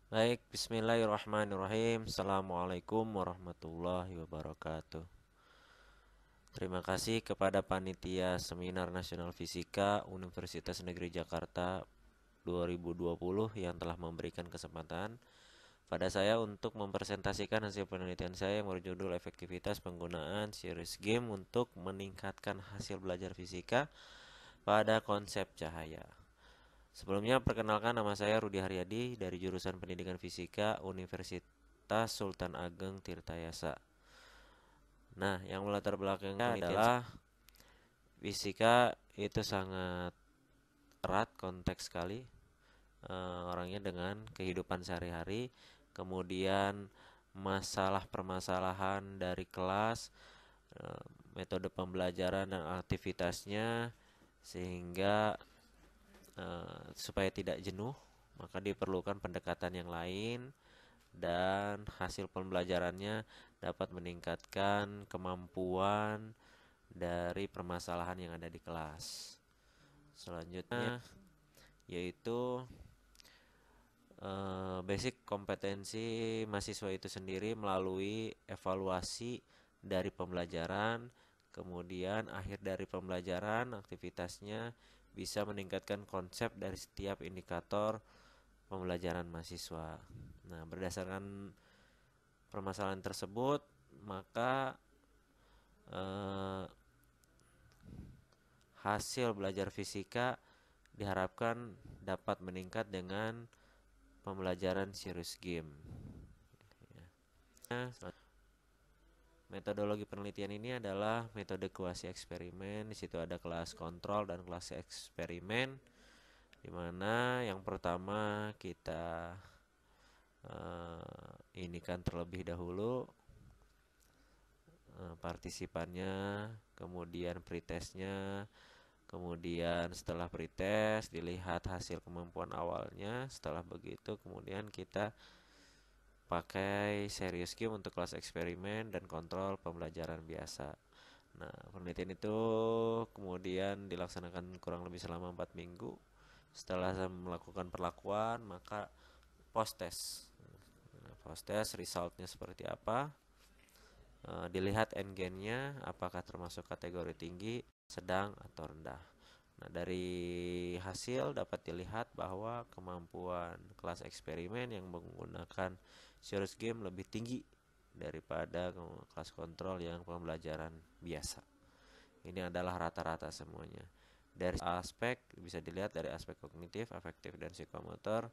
Baik, bismillahirrahmanirrahim. Assalamualaikum warahmatullahi wabarakatuh. Terima kasih kepada Panitia Seminar Nasional Fisika Universitas Negeri Jakarta 2020 yang telah memberikan kesempatan pada saya untuk mempresentasikan hasil penelitian saya yang berjudul efektivitas penggunaan series game untuk meningkatkan hasil belajar fisika pada konsep cahaya. Sebelumnya perkenalkan, nama saya Rudi Haryadi dari jurusan Pendidikan Fisika Universitas Sultan Ageng Tirtayasa. Nah, yang melatar belakangnya adalah fisika itu sangat erat konteks sekali orangnya dengan kehidupan sehari-hari, kemudian masalah permasalahan dari kelas, metode pembelajaran dan aktivitasnya, sehingga supaya tidak jenuh maka diperlukan pendekatan yang lain dan hasil pembelajarannya dapat meningkatkan kemampuan dari permasalahan yang ada di kelas. Selanjutnya yaitu basic kompetensi mahasiswa itu sendiri melalui evaluasi dari pembelajaran, kemudian akhir dari pembelajaran aktivitasnya bisa meningkatkan konsep dari setiap indikator pembelajaran mahasiswa. Nah, berdasarkan permasalahan tersebut, maka eh, hasil belajar fisika diharapkan dapat meningkat dengan pembelajaran serious game. Nah, metodologi penelitian ini adalah metode kuasi eksperimen. Di situ ada kelas kontrol dan kelas eksperimen, di mana yang pertama kita ini kan terlebih dahulu partisipannya, kemudian pretestnya, kemudian setelah pretest dilihat hasil kemampuan awalnya. Setelah begitu kemudian kita pakai serious game untuk kelas eksperimen dan kontrol pembelajaran biasa. Nah, penelitian itu kemudian dilaksanakan kurang lebih selama 4 minggu. Setelah saya melakukan perlakuan, maka post test. Nah, post test resultnya seperti apa? Dilihat endgainnya apakah termasuk kategori tinggi, sedang, atau rendah. Nah, dari hasil dapat dilihat bahwa kemampuan kelas eksperimen yang menggunakan serious game lebih tinggi daripada kelas kontrol yang pembelajaran biasa. Ini adalah rata-rata semuanya. Dari aspek bisa dilihat dari aspek kognitif, afektif, dan psikomotor,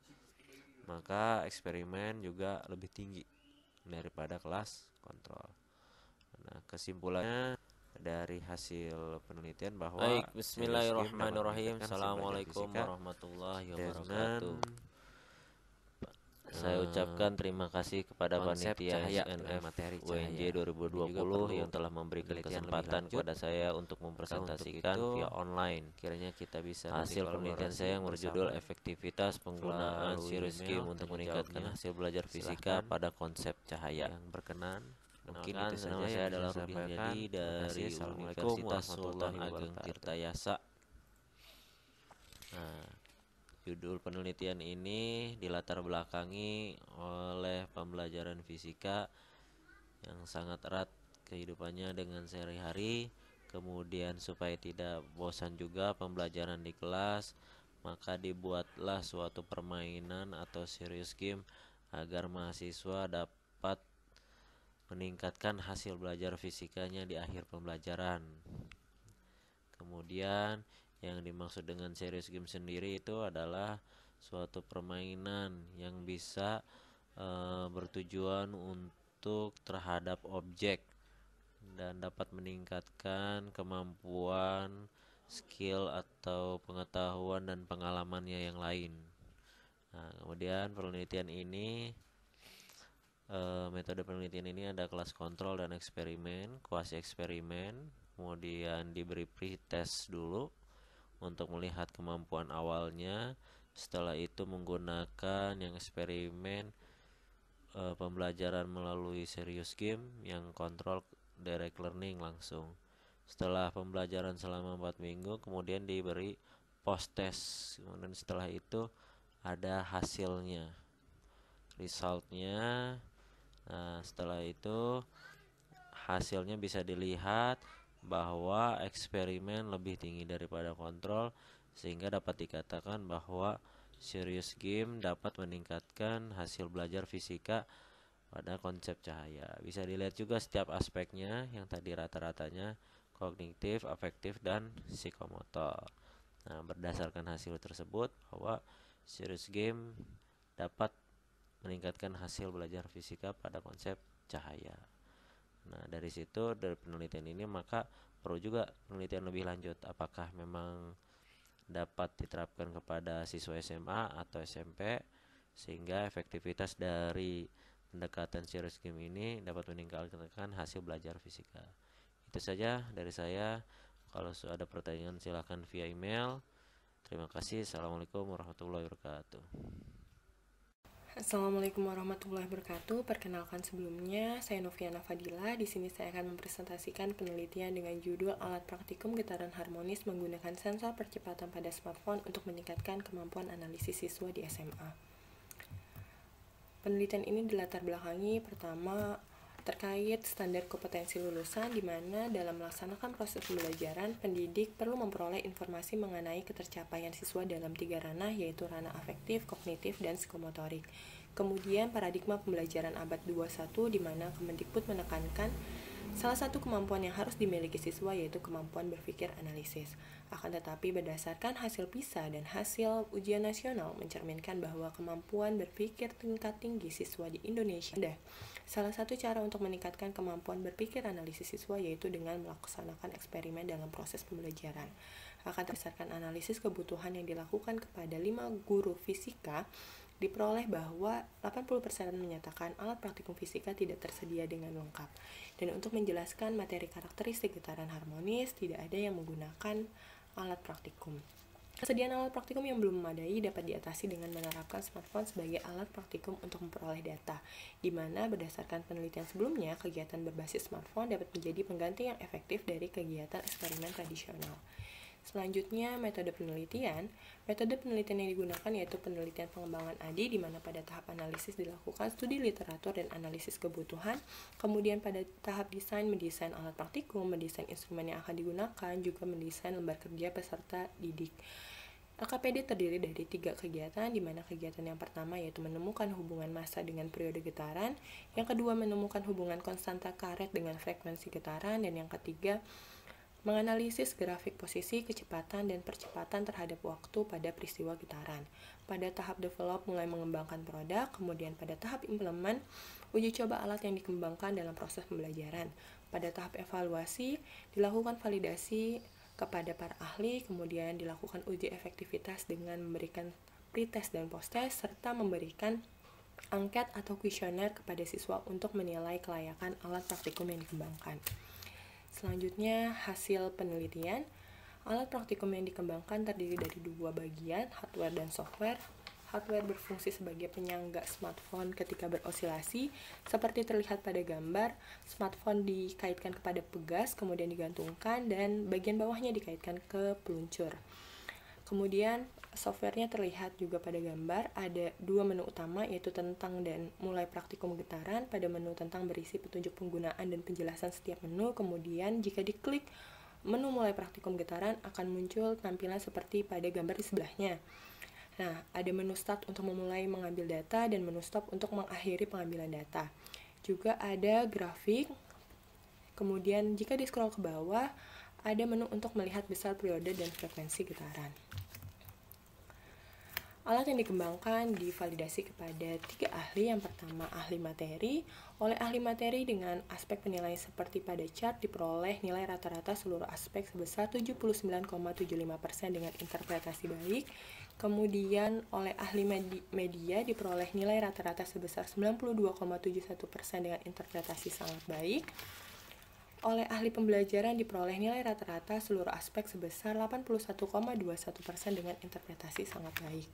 maka eksperimen juga lebih tinggi daripada kelas kontrol. Nah, kesimpulannya dari hasil penelitian bahwa Baik, serious game dapat bismillahirrahmanirrahim. meningkatkan hasil belajar Assalamualaikum fisika warahmatullahi dengan wabarakatuh. Saya ucapkan terima kasih kepada konsep panitia cahaya dengan SNF materi UNJ cahaya. Ini juga 2020 perlu yang telah memberikan penelitian lebih kesempatan lanjut. kepada saya untuk Maka untuk mempresentasikan itu via online kiranya kita bisa nanti hasil penelitian kolaborasi saya yang berjudul bersama efektivitas penggunaan melalui serious email. game untuk Tanya meningkatkan jawabnya hasil belajar fisika silahkan pada konsep cahaya. yang berkenan. Mungkin Kenalkan, itu saja nama yang saya bisa adalah saya Rudi sampaikan. Haryadi Terima kasih. dari Assalamualaikum Universitas Sultan warahmatullahi Ageng wabarakatuh. Tirtayasa. Nah, judul penelitian ini dilatar belakangi oleh pembelajaran fisika yang sangat erat kehidupannya dengan sehari-hari. Kemudian supaya tidak bosan juga pembelajaran di kelas, maka dibuatlah suatu permainan atau serious game agar mahasiswa dapat meningkatkan hasil belajar fisikanya di akhir pembelajaran. Kemudian yang dimaksud dengan serious game sendiri itu adalah suatu permainan yang bisa bertujuan untuk terhadap objek dan dapat meningkatkan kemampuan, skill atau pengetahuan dan pengalamannya yang lain. Nah, kemudian penelitian ini metode penelitian ini ada kelas kontrol dan eksperimen, kuasi eksperimen, kemudian diberi pretest dulu untuk melihat kemampuan awalnya. Setelah itu menggunakan yang eksperimen pembelajaran melalui serious game, yang kontrol direct learning langsung. Setelah pembelajaran selama 4 minggu kemudian diberi post test. Kemudian setelah itu ada hasilnya. resultnya. Nah, setelah itu hasilnya bisa dilihat bahwa eksperimen lebih tinggi daripada kontrol, sehingga dapat dikatakan bahwa serious game dapat meningkatkan hasil belajar fisika pada konsep cahaya. Bisa dilihat juga setiap aspeknya yang tadi rata-ratanya kognitif, afektif, dan psikomotor. Nah, berdasarkan hasil tersebut bahwa serious game dapat meningkatkan hasil belajar fisika pada konsep cahaya. Nah, dari situ, dari penelitian ini maka perlu juga penelitian lebih lanjut, apakah memang dapat diterapkan kepada siswa SMA atau SMP sehingga efektivitas dari pendekatan serious game ini dapat meningkatkan hasil belajar fisika. Itu saja dari saya. Kalau ada pertanyaan silahkan via email. Terima kasih. Assalamualaikum warahmatullahi wabarakatuh. Assalamualaikum warahmatullahi wabarakatuh. Perkenalkan sebelumnya, saya Noviana Fadila. Di sini saya akan mempresentasikan penelitian dengan judul Alat Praktikum Getaran Harmonis menggunakan sensor percepatan pada smartphone untuk meningkatkan kemampuan analisis siswa di SMA. Penelitian ini dilatar belakangi pertama terkait standar kompetensi lulusan, di mana dalam melaksanakan proses pembelajaran, pendidik perlu memperoleh informasi mengenai ketercapaian siswa dalam 3 ranah, yaitu ranah afektif, kognitif, dan psikomotorik. Kemudian paradigma pembelajaran abad 21, di mana Kemendikbud menekankan salah satu kemampuan yang harus dimiliki siswa yaitu kemampuan berpikir analisis. Akan tetapi berdasarkan hasil PISA dan hasil ujian nasional mencerminkan bahwa kemampuan berpikir tingkat tinggi siswa di Indonesia ada. Salah satu cara untuk meningkatkan kemampuan berpikir analisis siswa yaitu dengan melaksanakan eksperimen dalam proses pembelajaran. Akan berdasarkan analisis kebutuhan yang dilakukan kepada 5 guru fisika, diperoleh bahwa 80% menyatakan alat praktikum fisika tidak tersedia dengan lengkap. Dan untuk menjelaskan materi karakteristik getaran harmonis, tidak ada yang menggunakan alat praktikum. Kesediaan alat praktikum yang belum memadai dapat diatasi dengan menerapkan smartphone sebagai alat praktikum untuk memperoleh data, di mana berdasarkan penelitian sebelumnya, kegiatan berbasis smartphone dapat menjadi pengganti yang efektif dari kegiatan eksperimen tradisional. Selanjutnya, metode penelitian. Metode penelitian yang digunakan yaitu penelitian pengembangan ADI, di mana pada tahap analisis dilakukan studi literatur dan analisis kebutuhan. Kemudian pada tahap desain, mendesain alat praktikum, mendesain instrumen yang akan digunakan, juga mendesain lembar kerja peserta didik. LKPD terdiri dari 3 kegiatan, di mana kegiatan yang pertama yaitu menemukan hubungan massa dengan periode getaran, yang kedua menemukan hubungan konstanta karet dengan frekuensi getaran, dan yang ketiga menganalisis grafik posisi, kecepatan, dan percepatan terhadap waktu pada peristiwa getaran. Pada tahap develop mulai mengembangkan produk, kemudian pada tahap implement, uji coba alat yang dikembangkan dalam proses pembelajaran. Pada tahap evaluasi, dilakukan validasi kepada para ahli, kemudian dilakukan uji efektivitas dengan memberikan pretest dan posttest, serta memberikan angket atau kuesioner kepada siswa untuk menilai kelayakan alat praktikum yang dikembangkan. Selanjutnya, hasil penelitian. Alat praktikum yang dikembangkan terdiri dari 2 bagian, hardware dan software. Hardware berfungsi sebagai penyangga smartphone ketika berosilasi. Seperti terlihat pada gambar, smartphone dikaitkan kepada pegas, kemudian digantungkan, dan bagian bawahnya dikaitkan ke peluncur. Kemudian softwarenya terlihat juga pada gambar, ada 2 menu utama yaitu tentang dan mulai praktikum getaran. Pada menu tentang berisi petunjuk penggunaan dan penjelasan setiap menu. Kemudian jika diklik menu mulai praktikum getaran akan muncul tampilan seperti pada gambar di sebelahnya. Nah, ada menu start untuk memulai mengambil data dan menu stop untuk mengakhiri pengambilan data. Juga ada grafik. Kemudian jika di scroll ke bawah, ada menu untuk melihat besar periode dan frekuensi getaran. Alat yang dikembangkan divalidasi kepada 3 ahli. Yang pertama, ahli materi. Oleh ahli materi dengan aspek penilaian seperti pada chart diperoleh nilai rata-rata seluruh aspek sebesar 79,75% dengan interpretasi baik. Kemudian oleh ahli media diperoleh nilai rata-rata sebesar 92,71% dengan interpretasi sangat baik. Oleh ahli pembelajaran diperoleh nilai rata-rata seluruh aspek sebesar 81,21% dengan interpretasi sangat baik.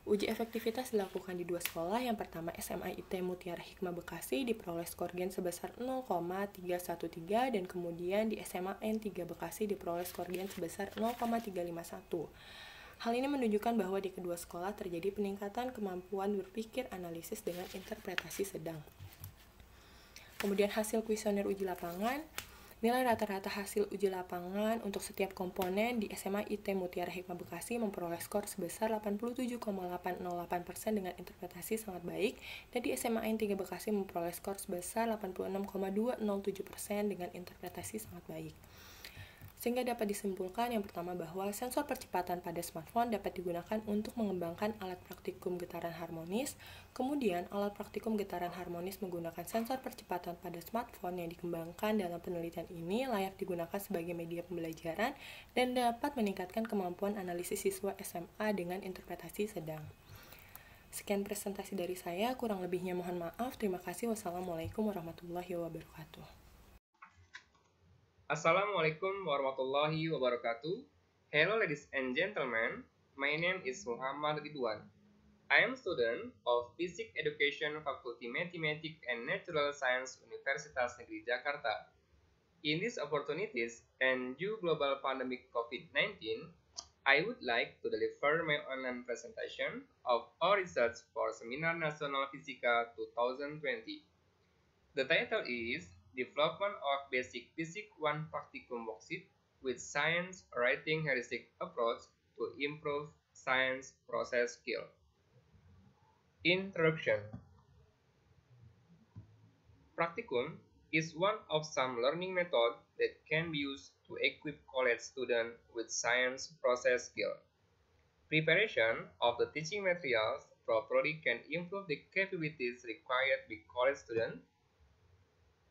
Uji efektivitas dilakukan di 2 sekolah. Yang pertama, SMA IT Mutiara Hikmah Bekasi diperoleh skor gen sebesar 0,313, dan kemudian di SMA N3 Bekasi diperoleh skor gen sebesar 0,351. Hal ini menunjukkan bahwa di kedua sekolah terjadi peningkatan kemampuan berpikir analisis dengan interpretasi sedang. Kemudian hasil kuesioner uji lapangan. Nilai rata-rata hasil uji lapangan untuk setiap komponen di SMA IT Mutiara Hikmah Bekasi memperoleh skor sebesar 87,808% dengan interpretasi sangat baik, dan di SMA N 3 Bekasi memperoleh skor sebesar 86,207% dengan interpretasi sangat baik. Sehingga dapat disimpulkan yang pertama bahwa sensor percepatan pada smartphone dapat digunakan untuk mengembangkan alat praktikum getaran harmonis. Kemudian, alat praktikum getaran harmonis menggunakan sensor percepatan pada smartphone yang dikembangkan dalam penelitian ini layak digunakan sebagai media pembelajaran dan dapat meningkatkan kemampuan analisis siswa SMA dengan interpretasi sedang. Sekian presentasi dari saya, kurang lebihnya mohon maaf. Terima kasih. Wassalamualaikum warahmatullahi wabarakatuh. Assalamualaikum warahmatullahi wabarakatuh. Hello ladies and gentlemen, my name is Muhammad Ridwan. I am student of Physics Education Faculty Mathematics and Natural Science Universitas Negeri Jakarta. In these opportunities and due global pandemic COVID-19, I would like to deliver my online presentation of our research for Seminar Nasional Fisika 2020. The title is Development of Basic Physics 1 Practicum Worksheet with Science Writing Heuristic Approach to Improve Science Process Skill. Introduction. Practicum is one of some learning method that can be used to equip college students with science process skill. Preparation of the teaching materials properly can improve the capabilities required by college students.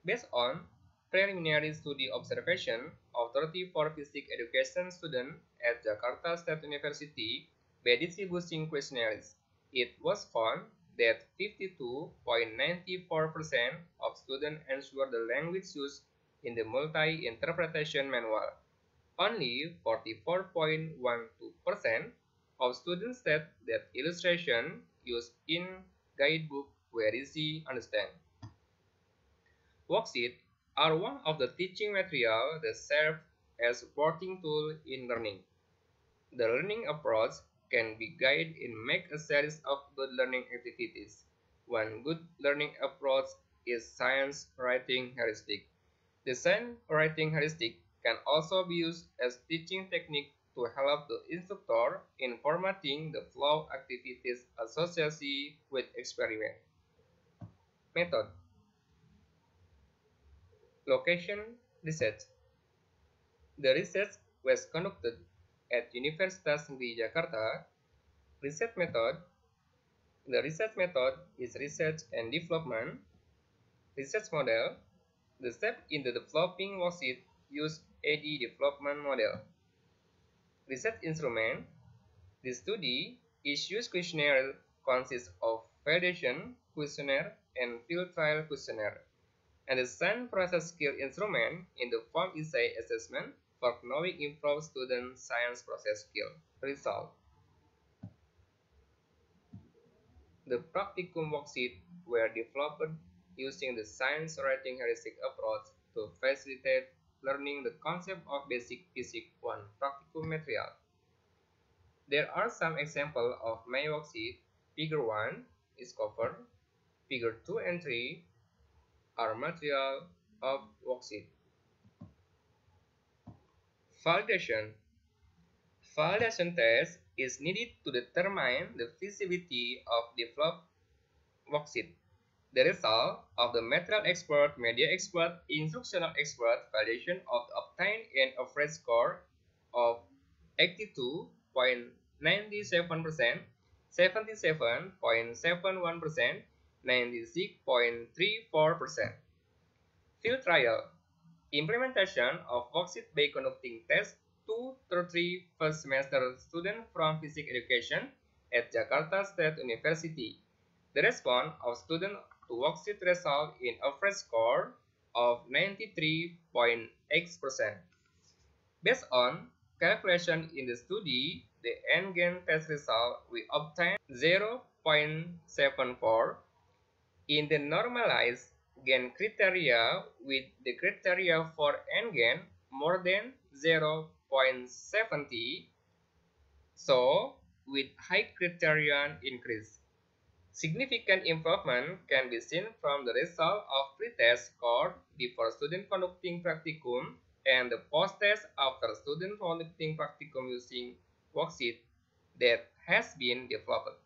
Based on preliminary study observation of 34 physics education students at Jakarta State University by distributing questionnaires, it was found that 52.94% of students answered the language used in the multi-interpretation manual. Only 44.12% of students said that illustration used in guidebook were easy to understand. Worksheets are one of the teaching materials that serve as supporting tool in learning. The learning approach can be guided in make a series of good learning activities. One good learning approach is science writing heuristic. The science writing heuristic can also be used as teaching technique to help the instructor in formatting the flow activities associated with experiment. Method. Location research. The research was conducted at Universitas Negeri Jakarta. Research method. The research method is research and development. Research model. The step in the developing worksheet use AD development model. Research instrument. The study issues questionnaire consists of validation questionnaire and field trial questionnaire, and the science process skill instrument in the form essay assessment for knowing improve student science process skill. Result. The practicum worksheet were developed using the science writing heuristic approach to facilitate learning the concept of basic physics 1 practicum material. There are some examples of my worksheet. Figure 1 is cover. Figure 2 and 3 are material of worksheet. Validation. Validation test is needed to determine the feasibility of developed worksheet. The result of the material expert, media expert, instructional expert validation of obtained an average score of 82.97%, 77.71%, 96.34%. Field trial. Implementation of worksheet by conducting tests 2 through 3 first semester students from physics education at Jakarta State University. The response of students to worksheet result in average score of 93.8%. Based on calculation in the study, the N-gain test result we obtained 0.74. In the normalized gain criteria with the criteria for N-gain more than 0.70, So, with high criterion increase, significant improvement can be seen from the result of pretest score before student conducting practicum and the post-test after student conducting practicum using worksheet that has been developed.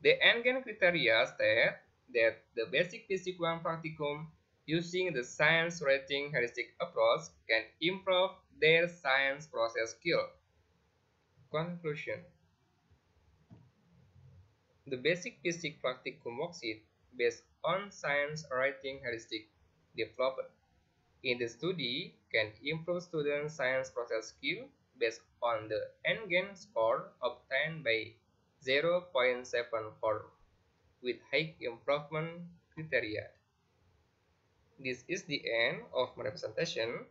The Engen criteria state that the basic Physics 1 practicum using the science rating heuristic approach can improve their science process skill. Conclusion: the basic Physics practicum worksheet based on science rating heuristic developed in the study can improve students' science process skill based on the Engen score obtained by 0.74 with high improvement criteria. This is the end of my presentation.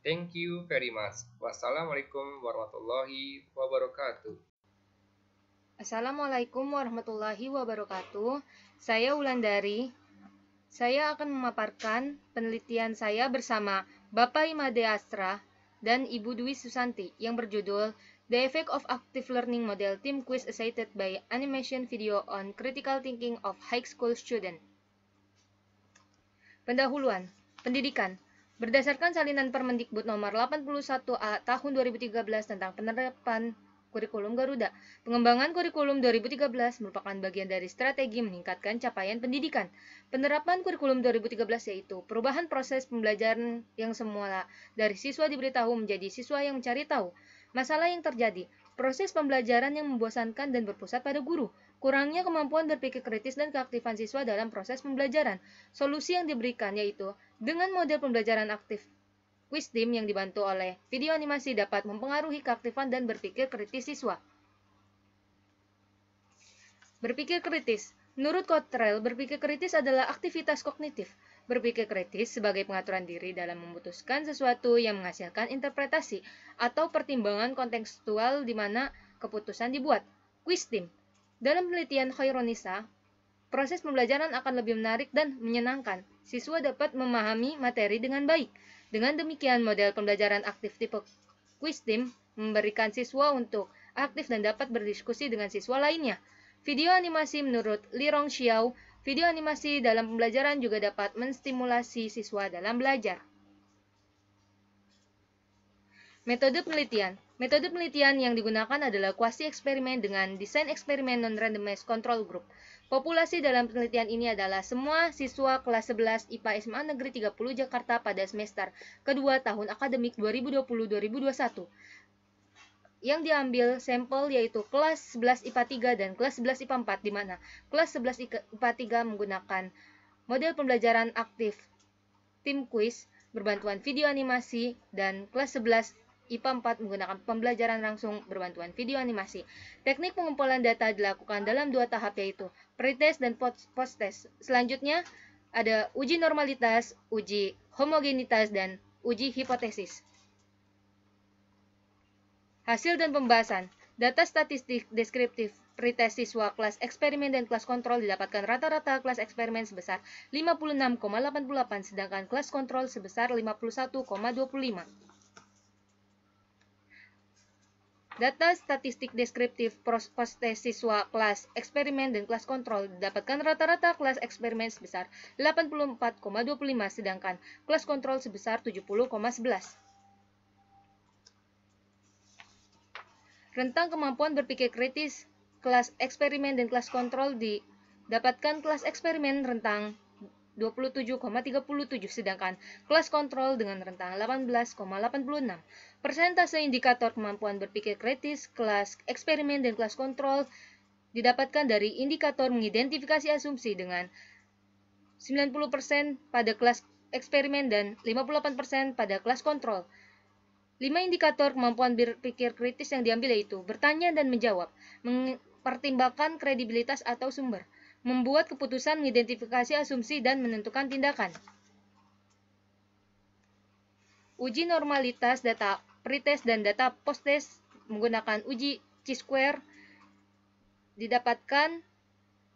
Thank you very much. Wassalamualaikum warahmatullahi wabarakatuh. Assalamualaikum warahmatullahi wabarakatuh. Saya Wulandari. Saya akan memaparkan penelitian saya bersama Bapak Imade Astra dan Ibu Dwi Susanti yang berjudul The Effect of Active Learning Model Team Quiz Assisted by Animation Video on Critical Thinking of High School Student. Pendahuluan, pendidikan. Berdasarkan salinan Permendikbud nomor 81A tahun 2013 tentang penerapan kurikulum Garuda, pengembangan kurikulum 2013 merupakan bagian dari strategi meningkatkan capaian pendidikan. Penerapan kurikulum 2013 yaitu perubahan proses pembelajaran yang semula dari siswa diberitahu menjadi siswa yang mencari tahu. Masalah yang terjadi, proses pembelajaran yang membosankan dan berpusat pada guru, kurangnya kemampuan berpikir kritis dan keaktifan siswa dalam proses pembelajaran. Solusi yang diberikan yaitu dengan model pembelajaran aktif Wisdom yang dibantu oleh video animasi dapat mempengaruhi keaktifan dan berpikir kritis siswa. Berpikir kritis. Menurut Cottrell, berpikir kritis adalah aktivitas kognitif. Berpikir kritis sebagai pengaturan diri dalam memutuskan sesuatu yang menghasilkan interpretasi atau pertimbangan kontekstual di mana keputusan dibuat. Wisdom. Dalam penelitian Khaironisa, proses pembelajaran akan lebih menarik dan menyenangkan. Siswa dapat memahami materi dengan baik. Dengan demikian, model pembelajaran aktif tipe Wisdom memberikan siswa untuk aktif dan dapat berdiskusi dengan siswa lainnya. Video animasi menurut Li Rong Xiao, video animasi dalam pembelajaran juga dapat menstimulasi siswa dalam belajar. Metode penelitian. Metode penelitian yang digunakan adalah kuasi eksperimen dengan desain eksperimen non-randomized control group. Populasi dalam penelitian ini adalah semua siswa kelas 11 IPA SMA Negeri 30 Jakarta pada semester kedua tahun akademik 2020-2021. Yang diambil sampel yaitu kelas 11 IPA 3 dan kelas 11 IPA 4, di mana kelas 11 IPA 3 menggunakan model pembelajaran aktif tim quiz berbantuan video animasi dan kelas 11 IPA 4 menggunakan pembelajaran langsung berbantuan video animasi. Teknik pengumpulan data dilakukan dalam 2 tahap yaitu pretest dan posttest. Selanjutnya ada uji normalitas, uji homogenitas, dan uji hipotesis. Hasil dan pembahasan. Data statistik deskriptif pretest siswa kelas eksperimen dan kelas kontrol didapatkan rata-rata kelas eksperimen sebesar 56,88 sedangkan kelas kontrol sebesar 51,25. Data statistik deskriptif posttest siswa kelas eksperimen dan kelas kontrol didapatkan rata-rata kelas eksperimen sebesar 84,25 sedangkan kelas kontrol sebesar 70,11. Rentang kemampuan berpikir kritis kelas eksperimen dan kelas kontrol didapatkan kelas eksperimen rentang 27,37 sedangkan kelas kontrol dengan rentang 18,86. Persentase indikator kemampuan berpikir kritis kelas eksperimen dan kelas kontrol didapatkan dari indikator mengidentifikasi asumsi dengan 90% pada kelas eksperimen dan 58% pada kelas kontrol. 5 indikator kemampuan berpikir kritis yang diambil yaitu bertanya dan menjawab, mempertimbangkan kredibilitas atau sumber, membuat keputusan, mengidentifikasi asumsi, dan menentukan tindakan. Uji normalitas data pretest dan data posttest menggunakan uji chi-square didapatkan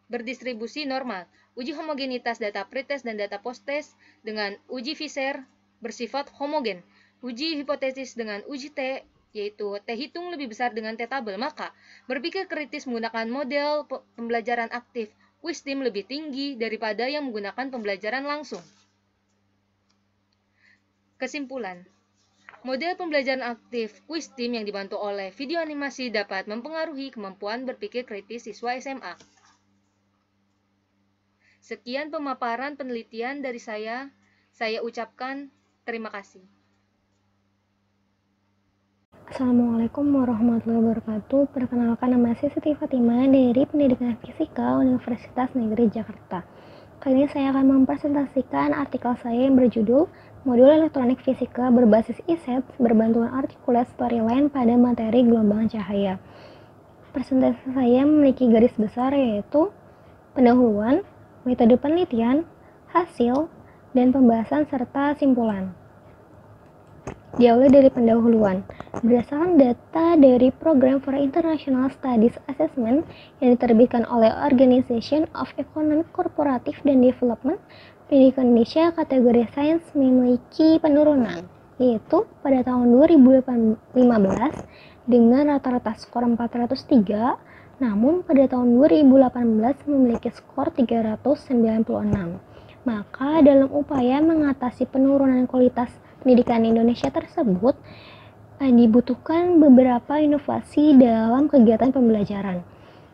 berdistribusi normal. Uji homogenitas data pretest dan data posttest dengan uji Fisher bersifat homogen. Uji hipotesis dengan uji T yaitu T hitung lebih besar dengan T tabel, maka berpikir kritis menggunakan model pembelajaran aktif Wisdom lebih tinggi daripada yang menggunakan pembelajaran langsung. Kesimpulan, model pembelajaran aktif Wisdom yang dibantu oleh video animasi dapat mempengaruhi kemampuan berpikir kritis siswa SMA. Sekian pemaparan penelitian dari saya ucapkan terima kasih. Assalamualaikum warahmatullahi wabarakatuh. Perkenalkan, nama saya Siti Fatimah dari Pendidikan Fisika Universitas Negeri Jakarta. Kali ini saya akan mempresentasikan artikel saya yang berjudul Modul Elektronik Fisika berbasis ISET berbantuan artikulat storyline pada materi gelombang cahaya. Presentasi saya memiliki garis besar yaitu pendahuluan, metode penelitian, hasil, dan pembahasan serta simpulan. Diawali dari pendahuluan. Berdasarkan data dari Program for International Studies Assessment yang diterbitkan oleh Organization of Economic Cooperative and Development, pendidikan Indonesia kategori sains memiliki penurunan, yaitu pada tahun 2015 dengan rata-rata skor 403, namun pada tahun 2018 memiliki skor 396. Maka dalam upaya mengatasi penurunan kualitas pendidikan Indonesia tersebut, dibutuhkan beberapa inovasi dalam kegiatan pembelajaran.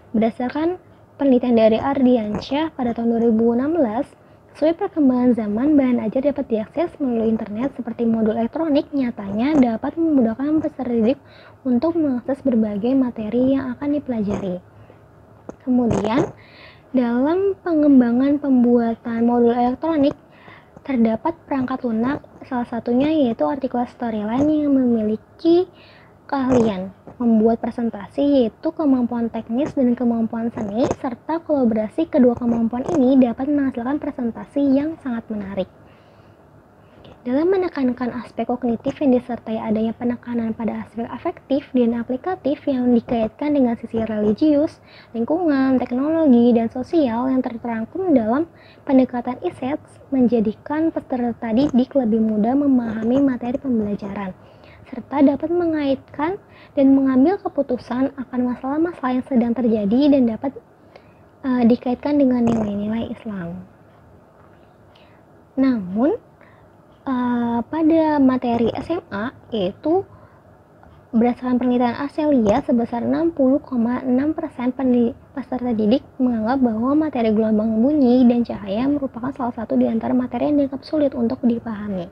Berdasarkan penelitian dari Ardiansyah pada tahun 2016, sesuai perkembangan zaman, bahan ajar dapat diakses melalui internet seperti modul elektronik nyatanya dapat memudahkan peserta didik untuk mengakses berbagai materi yang akan dipelajari. Kemudian, dalam pengembangan pembuatan modul elektronik, terdapat perangkat lunak, salah satunya yaitu artikulat storyline yang memiliki keahlian membuat presentasi, yaitu kemampuan teknis dan kemampuan seni, serta kolaborasi kedua kemampuan ini dapat menghasilkan presentasi yang sangat menarik. Dalam menekankan aspek kognitif yang disertai adanya penekanan pada aspek afektif dan aplikatif yang dikaitkan dengan sisi religius, lingkungan, teknologi, dan sosial yang terangkum dalam pendekatan ISET menjadikan peserta didik lebih mudah memahami materi pembelajaran, serta dapat mengaitkan dan mengambil keputusan akan masalah-masalah yang sedang terjadi dan dapat dikaitkan dengan nilai-nilai Islam. Namun, pada materi SMA, yaitu berdasarkan penelitian Arcelia, sebesar 60,6% peserta didik menganggap bahwa materi gelombang bunyi dan cahaya merupakan salah satu di antara materi yang dianggap sulit untuk dipahami.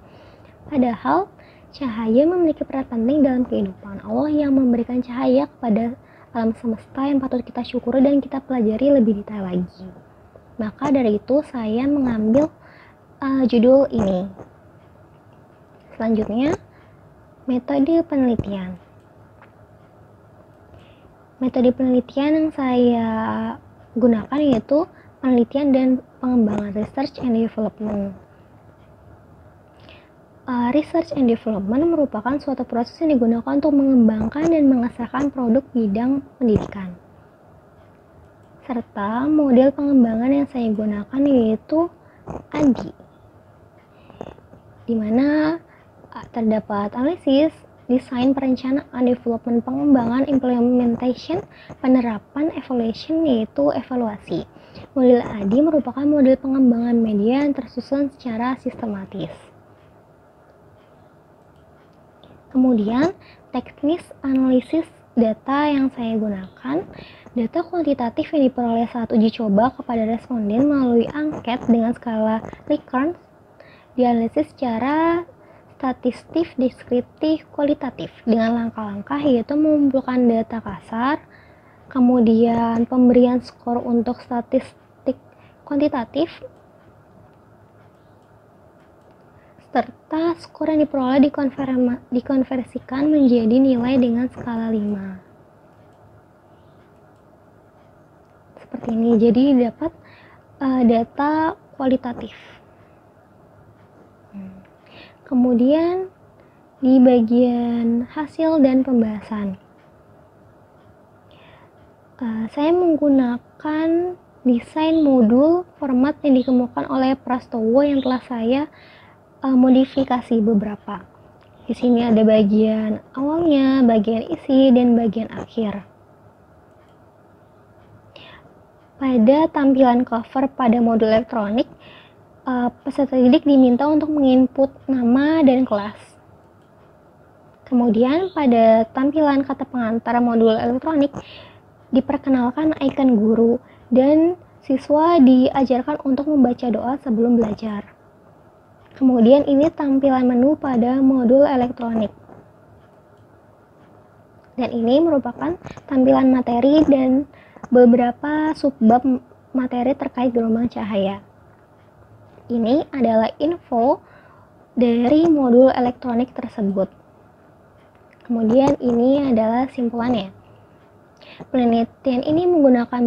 Padahal, cahaya memiliki peran penting dalam kehidupan. Allah yang memberikan cahaya kepada alam semesta yang patut kita syukuri dan kita pelajari lebih detail lagi. Maka dari itu, saya mengambil judul ini. Selanjutnya, metode penelitian. Metode penelitian yang saya gunakan yaitu penelitian dan pengembangan research and development. Research and development merupakan suatu proses yang digunakan untuk mengembangkan dan mengesahkan produk bidang pendidikan. Serta model pengembangan yang saya gunakan yaitu ADI, di mana terdapat analisis, desain, perencanaan, development, pengembangan, implementation, penerapan, evaluation, yaitu evaluasi. Model ADI merupakan model pengembangan media yang tersusun secara sistematis. Kemudian, teknis analisis data yang saya gunakan, data kuantitatif yang diperoleh saat uji coba kepada responden melalui angket dengan skala Likert, dianalisis secara statistik, deskriptif, kualitatif dengan langkah-langkah yaitu mengumpulkan data kasar, kemudian pemberian skor untuk statistik kuantitatif, serta skor yang diperoleh dikonversikan menjadi nilai dengan skala 5. Seperti ini, jadi dapat data kualitatif. Kemudian di bagian hasil dan pembahasan, saya menggunakan desain modul format yang dikemukakan oleh Prastowo yang telah saya modifikasi beberapa. Di sini ada bagian awalnya, bagian isi, dan bagian akhir. Pada tampilan cover pada modul elektronik, peserta didik diminta untuk menginput nama dan kelas. Kemudian pada tampilan kata pengantar modul elektronik, diperkenalkan ikon guru dan siswa diajarkan untuk membaca doa sebelum belajar. Kemudian ini tampilan menu pada modul elektronik. Dan ini merupakan tampilan materi dan beberapa subbab materi terkait gelombang cahaya. Ini adalah info dari modul elektronik tersebut. Kemudian ini adalah simpulannya. Penelitian ini menggunakan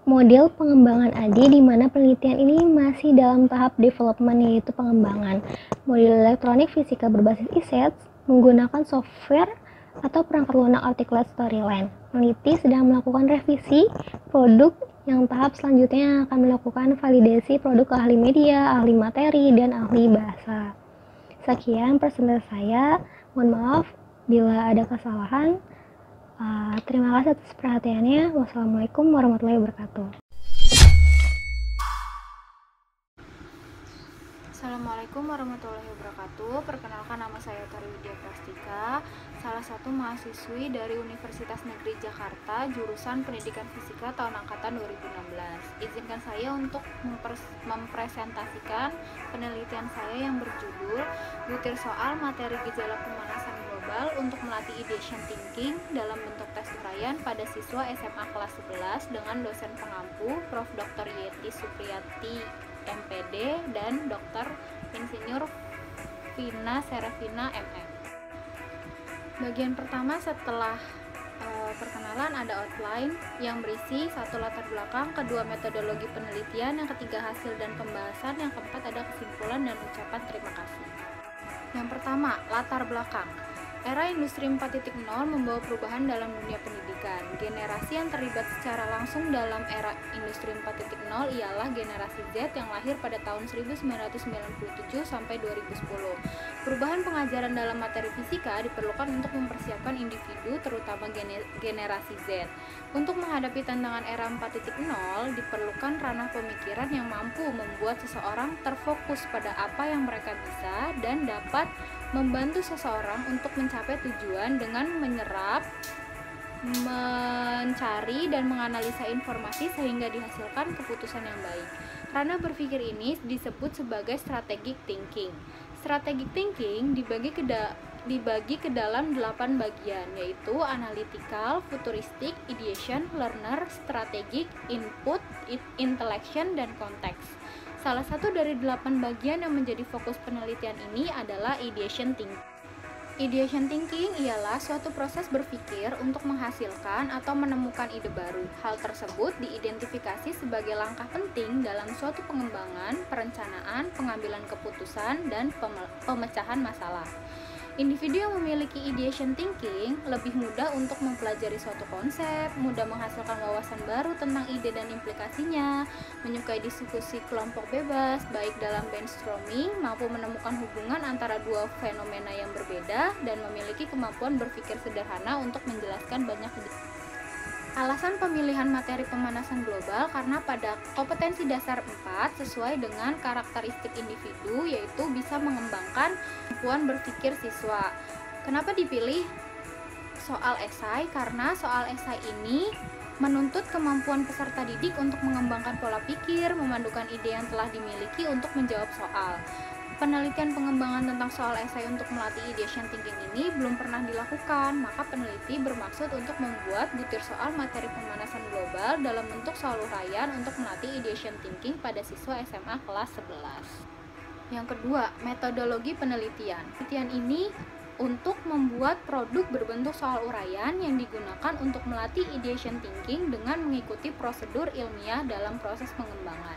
model pengembangan ADI, di mana penelitian ini masih dalam tahap development, yaitu pengembangan. Model elektronik fisika berbasis ISET menggunakan software atau perangkat lunak articulate storyline. Peneliti sedang melakukan revisi produk yang tahap selanjutnya akan melakukan validasi produk ke ahli media, ahli materi, dan ahli bahasa. Sekian presentasi saya. Mohon maaf bila ada kesalahan. Terima kasih atas perhatiannya. Wassalamualaikum warahmatullahi wabarakatuh. Assalamualaikum warahmatullahi wabarakatuh. Perkenalkan, nama saya Tari Widya Prastika, salah satu mahasiswi dari Universitas Negeri Jakarta, jurusan Pendidikan Fisika tahun angkatan 2016. Izinkan saya untuk mempresentasikan penelitian saya yang berjudul Butir Soal Materi Gejala Pemanasan Global untuk melatih ideation thinking dalam bentuk tes uraian pada siswa SMA kelas 11 dengan dosen pengampu Prof. Dr. Yeti Supriyati MPD dan Dr. Insinyur Vina Serafina MM. Bagian pertama setelah perkenalan ada outline yang berisi 1 latar belakang, 2 metodologi penelitian, yang ketiga hasil dan pembahasan, yang keempat ada kesimpulan dan ucapan terima kasih. Yang pertama, latar belakang. Era industri 4.0 membawa perubahan dalam dunia pendidikan. Generasi yang terlibat secara langsung dalam era industri 4.0 ialah generasi Z yang lahir pada tahun 1997 sampai 2010. Perubahan pengajaran dalam materi fisika diperlukan untuk mempersiapkan individu, terutama generasi Z. Untuk menghadapi tantangan era 4.0, diperlukan ranah pemikiran yang mampu membuat seseorang terfokus pada apa yang mereka bisa dan dapat membantu seseorang untuk mencapai tujuan dengan menyerap, mencari, dan menganalisa informasi sehingga dihasilkan keputusan yang baik. Ranah berpikir ini disebut sebagai strategic thinking. Strategic thinking dibagi ke dalam 8 bagian, yaitu analytical, futuristic, ideation, learner, strategic, input, intellection, dan konteks. Salah satu dari 8 bagian yang menjadi fokus penelitian ini adalah ideation thinking. Ideation thinking ialah suatu proses berpikir untuk menghasilkan atau menemukan ide baru. Hal tersebut diidentifikasi sebagai langkah penting dalam suatu pengembangan, perencanaan, pengambilan keputusan, dan pemecahan masalah. Individu yang memiliki ideation thinking lebih mudah untuk mempelajari suatu konsep, mudah menghasilkan wawasan baru tentang ide dan implikasinya, menyukai diskusi kelompok bebas, baik dalam brainstorming, mampu menemukan hubungan antara dua fenomena yang berbeda, dan memiliki kemampuan berpikir sederhana untuk menjelaskan banyak ide. Alasan pemilihan materi pemanasan global karena pada kompetensi dasar 4 sesuai dengan karakteristik individu, yaitu bisa mengembangkan kemampuan berpikir siswa. Kenapa dipilih soal esai? Karena soal esai ini menuntut kemampuan peserta didik untuk mengembangkan pola pikir, memandukan ide yang telah dimiliki untuk menjawab soal. Penelitian pengembangan tentang soal esai untuk melatih ideation thinking ini belum pernah dilakukan, maka peneliti bermaksud untuk membuat butir soal materi pemanasan global dalam bentuk soal uraian untuk melatih ideation thinking pada siswa SMA kelas 11. Yang kedua, metodologi penelitian. Penelitian ini untuk membuat produk berbentuk soal uraian yang digunakan untuk melatih ideation thinking dengan mengikuti prosedur ilmiah dalam proses pengembangan.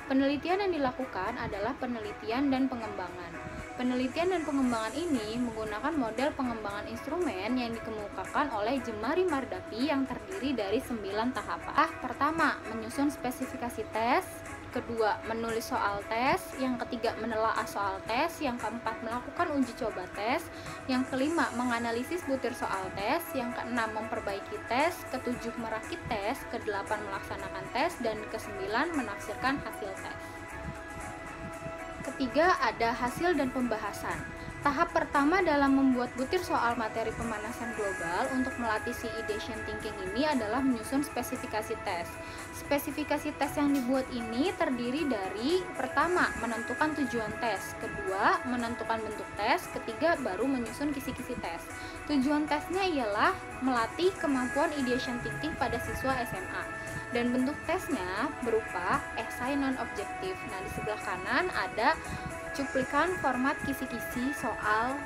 Penelitian yang dilakukan adalah penelitian dan pengembangan. Penelitian dan pengembangan ini menggunakan model pengembangan instrumen yang dikemukakan oleh Jemari Mardapi yang terdiri dari 9 tahapan. Pertama, menyusun spesifikasi tes. kedua menulis soal tes, yang ketiga menelaah soal tes, yang keempat melakukan uji coba tes, yang kelima menganalisis butir soal tes, yang keenam memperbaiki tes, ketujuh merakit tes, kedelapan melaksanakan tes, dan kesembilan menafsirkan hasil tes. Ketiga, ada hasil dan pembahasan. Tahap pertama dalam membuat butir soal materi pemanasan global untuk melatih si ideation thinking ini adalah menyusun spesifikasi tes. Spesifikasi tes yang dibuat ini terdiri dari pertama, menentukan tujuan tes, kedua, menentukan bentuk tes, ketiga, baru menyusun kisi-kisi tes. Tujuan tesnya ialah melatih kemampuan ideation thinking pada siswa SMA. Dan bentuk tesnya berupa esai non-objektif. Nah, di sebelah kanan ada cuplikan format kisi-kisi soal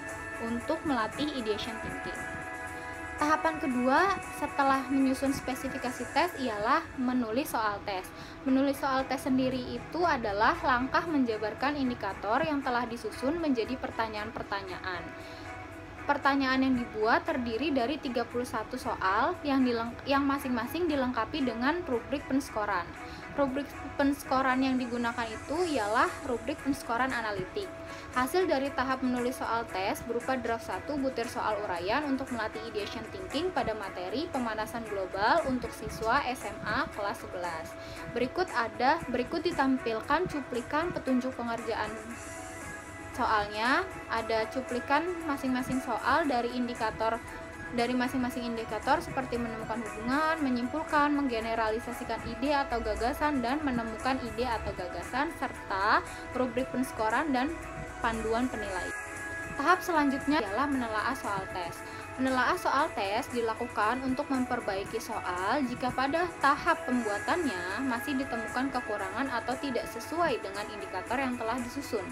untuk melatih ideation thinking. Tahapan kedua setelah menyusun spesifikasi tes ialah menulis soal tes. Menulis soal tes sendiri itu adalah langkah menjabarkan indikator yang telah disusun menjadi pertanyaan-pertanyaan. Pertanyaan yang dibuat terdiri dari 31 soal yang masing-masing dilengkapi dengan rubrik penskoran. Rubrik penskoran yang digunakan itu ialah rubrik penskoran analitik. Hasil dari tahap menulis soal tes berupa draft 1 butir soal uraian untuk melatih ideation thinking pada materi pemanasan global untuk siswa SMA kelas 11. Berikut ditampilkan cuplikan petunjuk pengerjaan soalnya, ada cuplikan masing-masing soal dari masing-masing indikator seperti menemukan hubungan, menyimpulkan, menggeneralisasikan ide atau gagasan, dan menemukan ide atau gagasan, serta rubrik penskoran dan panduan penilaian. Tahap selanjutnya adalah menelaah soal tes. Menelaah soal tes dilakukan untuk memperbaiki soal jika pada tahap pembuatannya masih ditemukan kekurangan atau tidak sesuai dengan indikator yang telah disusun.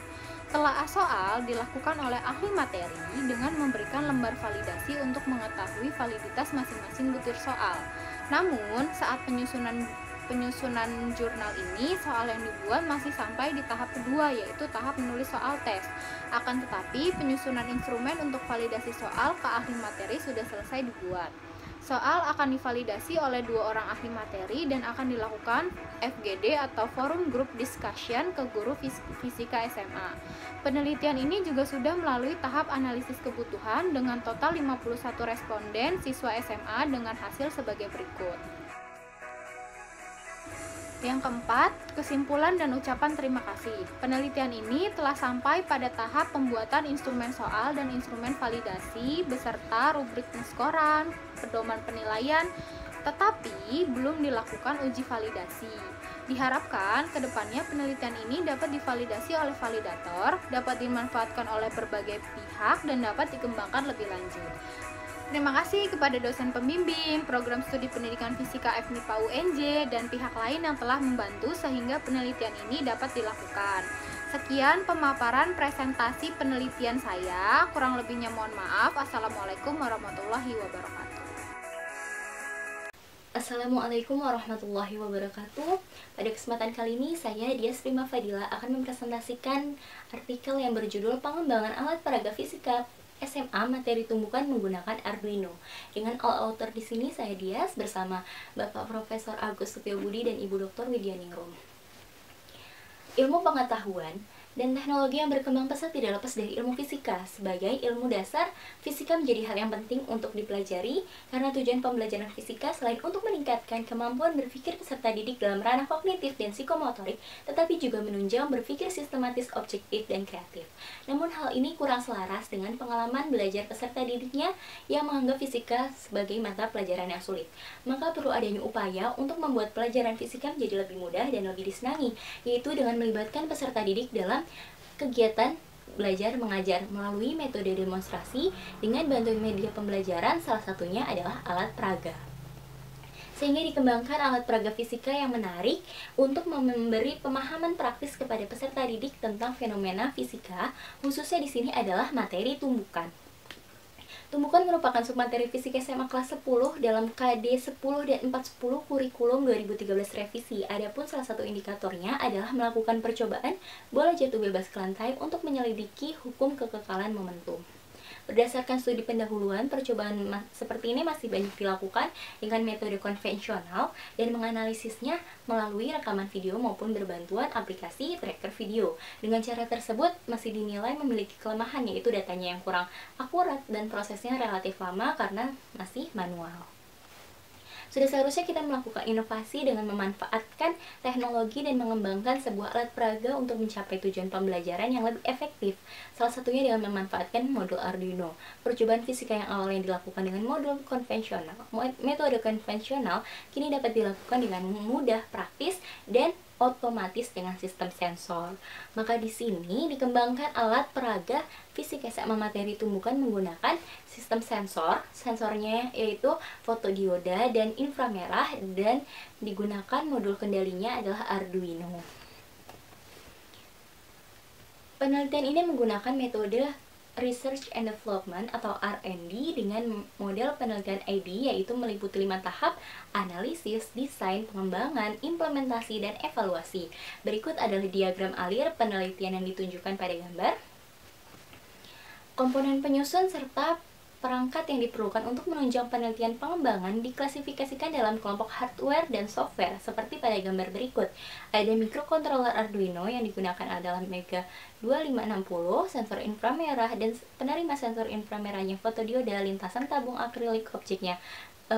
Telaah soal dilakukan oleh ahli materi dengan memberikan lembar validasi untuk mengetahui validitas masing-masing butir soal. Namun, saat penyusunan jurnal ini, soal yang dibuat masih sampai di tahap kedua, yaitu tahap menulis soal tes. Akan tetapi, penyusunan instrumen untuk validasi soal ke ahli materi sudah selesai dibuat. Soal akan divalidasi oleh 2 orang ahli materi dan akan dilakukan FGD atau Forum Group Discussion ke guru fisika SMA. Penelitian ini juga sudah melalui tahap analisis kebutuhan dengan total 51 responden siswa SMA dengan hasil sebagai berikut. Yang keempat, kesimpulan dan ucapan terima kasih. Penelitian ini telah sampai pada tahap pembuatan instrumen soal dan instrumen validasi beserta rubrik penskoran, pedoman penilaian, tetapi belum dilakukan uji validasi. Diharapkan kedepannya penelitian ini dapat divalidasi oleh validator, dapat dimanfaatkan oleh berbagai pihak, dan dapat dikembangkan lebih lanjut. Terima kasih kepada dosen pembimbing, program studi pendidikan fisika FMIPA UNJ, dan pihak lain yang telah membantu sehingga penelitian ini dapat dilakukan. Sekian pemaparan presentasi penelitian saya, kurang lebihnya mohon maaf. Assalamualaikum warahmatullahi wabarakatuh. Assalamualaikum warahmatullahi wabarakatuh. Pada kesempatan kali ini saya Dias Prima Fadila akan mempresentasikan artikel yang berjudul Pengembangan Alat Peraga Fisika SMA materi tumbukan menggunakan Arduino. Dengan all author di sini saya Dias bersama Bapak Profesor Agus Setiobudi dan Ibu Dr. Widyaningrum. Ilmu pengetahuan dan teknologi yang berkembang pesat tidak lepas dari ilmu fisika. Sebagai ilmu dasar, fisika menjadi hal yang penting untuk dipelajari karena tujuan pembelajaran fisika selain untuk meningkatkan kemampuan berpikir peserta didik dalam ranah kognitif dan psikomotorik, tetapi juga menunjang berpikir sistematis, objektif, dan kreatif. Namun hal ini kurang selaras dengan pengalaman belajar peserta didiknya yang menganggap fisika sebagai mata pelajaran yang sulit. Maka perlu adanya upaya untuk membuat pelajaran fisika menjadi lebih mudah dan lebih disenangi, yaitu dengan melibatkan peserta didik dalam kegiatan belajar mengajar melalui metode demonstrasi dengan bantuan media pembelajaran, salah satunya adalah alat peraga. Sehingga dikembangkan alat peraga fisika yang menarik untuk memberi pemahaman praktis kepada peserta didik tentang fenomena fisika, khususnya di sini adalah materi tumbukan. Tumbukan merupakan submateri fisika SMA kelas 10 dalam KD 10 dan 410 kurikulum 2013 revisi. Adapun salah satu indikatornya adalah melakukan percobaan bola jatuh bebas ke lantai untuk menyelidiki hukum kekekalan momentum. Berdasarkan studi pendahuluan, percobaan seperti ini masih banyak dilakukan dengan metode konvensional dan menganalisisnya melalui rekaman video maupun berbantuan aplikasi tracker video. Dengan cara tersebut masih dinilai memiliki kelemahan, yaitu datanya yang kurang akurat dan prosesnya relatif lama karena masih manual. Sudah seharusnya kita melakukan inovasi dengan memanfaatkan teknologi dan mengembangkan sebuah alat peraga untuk mencapai tujuan pembelajaran yang lebih efektif. Salah satunya dengan memanfaatkan modul Arduino. Percobaan fisika yang awalnya dilakukan dengan metode konvensional kini dapat dilakukan dengan mudah, praktis, dan otomatis dengan sistem sensor. Maka di sini dikembangkan alat peraga fisika SMA materi tumbukan menggunakan sistem sensor. Sensornya yaitu fotodioda dan inframerah, dan digunakan modul kendalinya adalah Arduino. Penelitian ini menggunakan metode Research and Development atau R&D dengan model penelitian ID, yaitu meliputi 5 tahap: analisis, desain, pengembangan, implementasi, dan evaluasi. Berikut adalah diagram alir penelitian yang ditunjukkan pada gambar. Komponen penyusun serta perangkat yang diperlukan untuk menunjang penelitian pengembangan diklasifikasikan dalam kelompok hardware dan software seperti pada gambar berikut. Ada microcontroller Arduino yang digunakan adalah Mega 2560, sensor inframerah dan penerima sensor inframerahnya fotodioda, lintasan tabung akrilik objeknya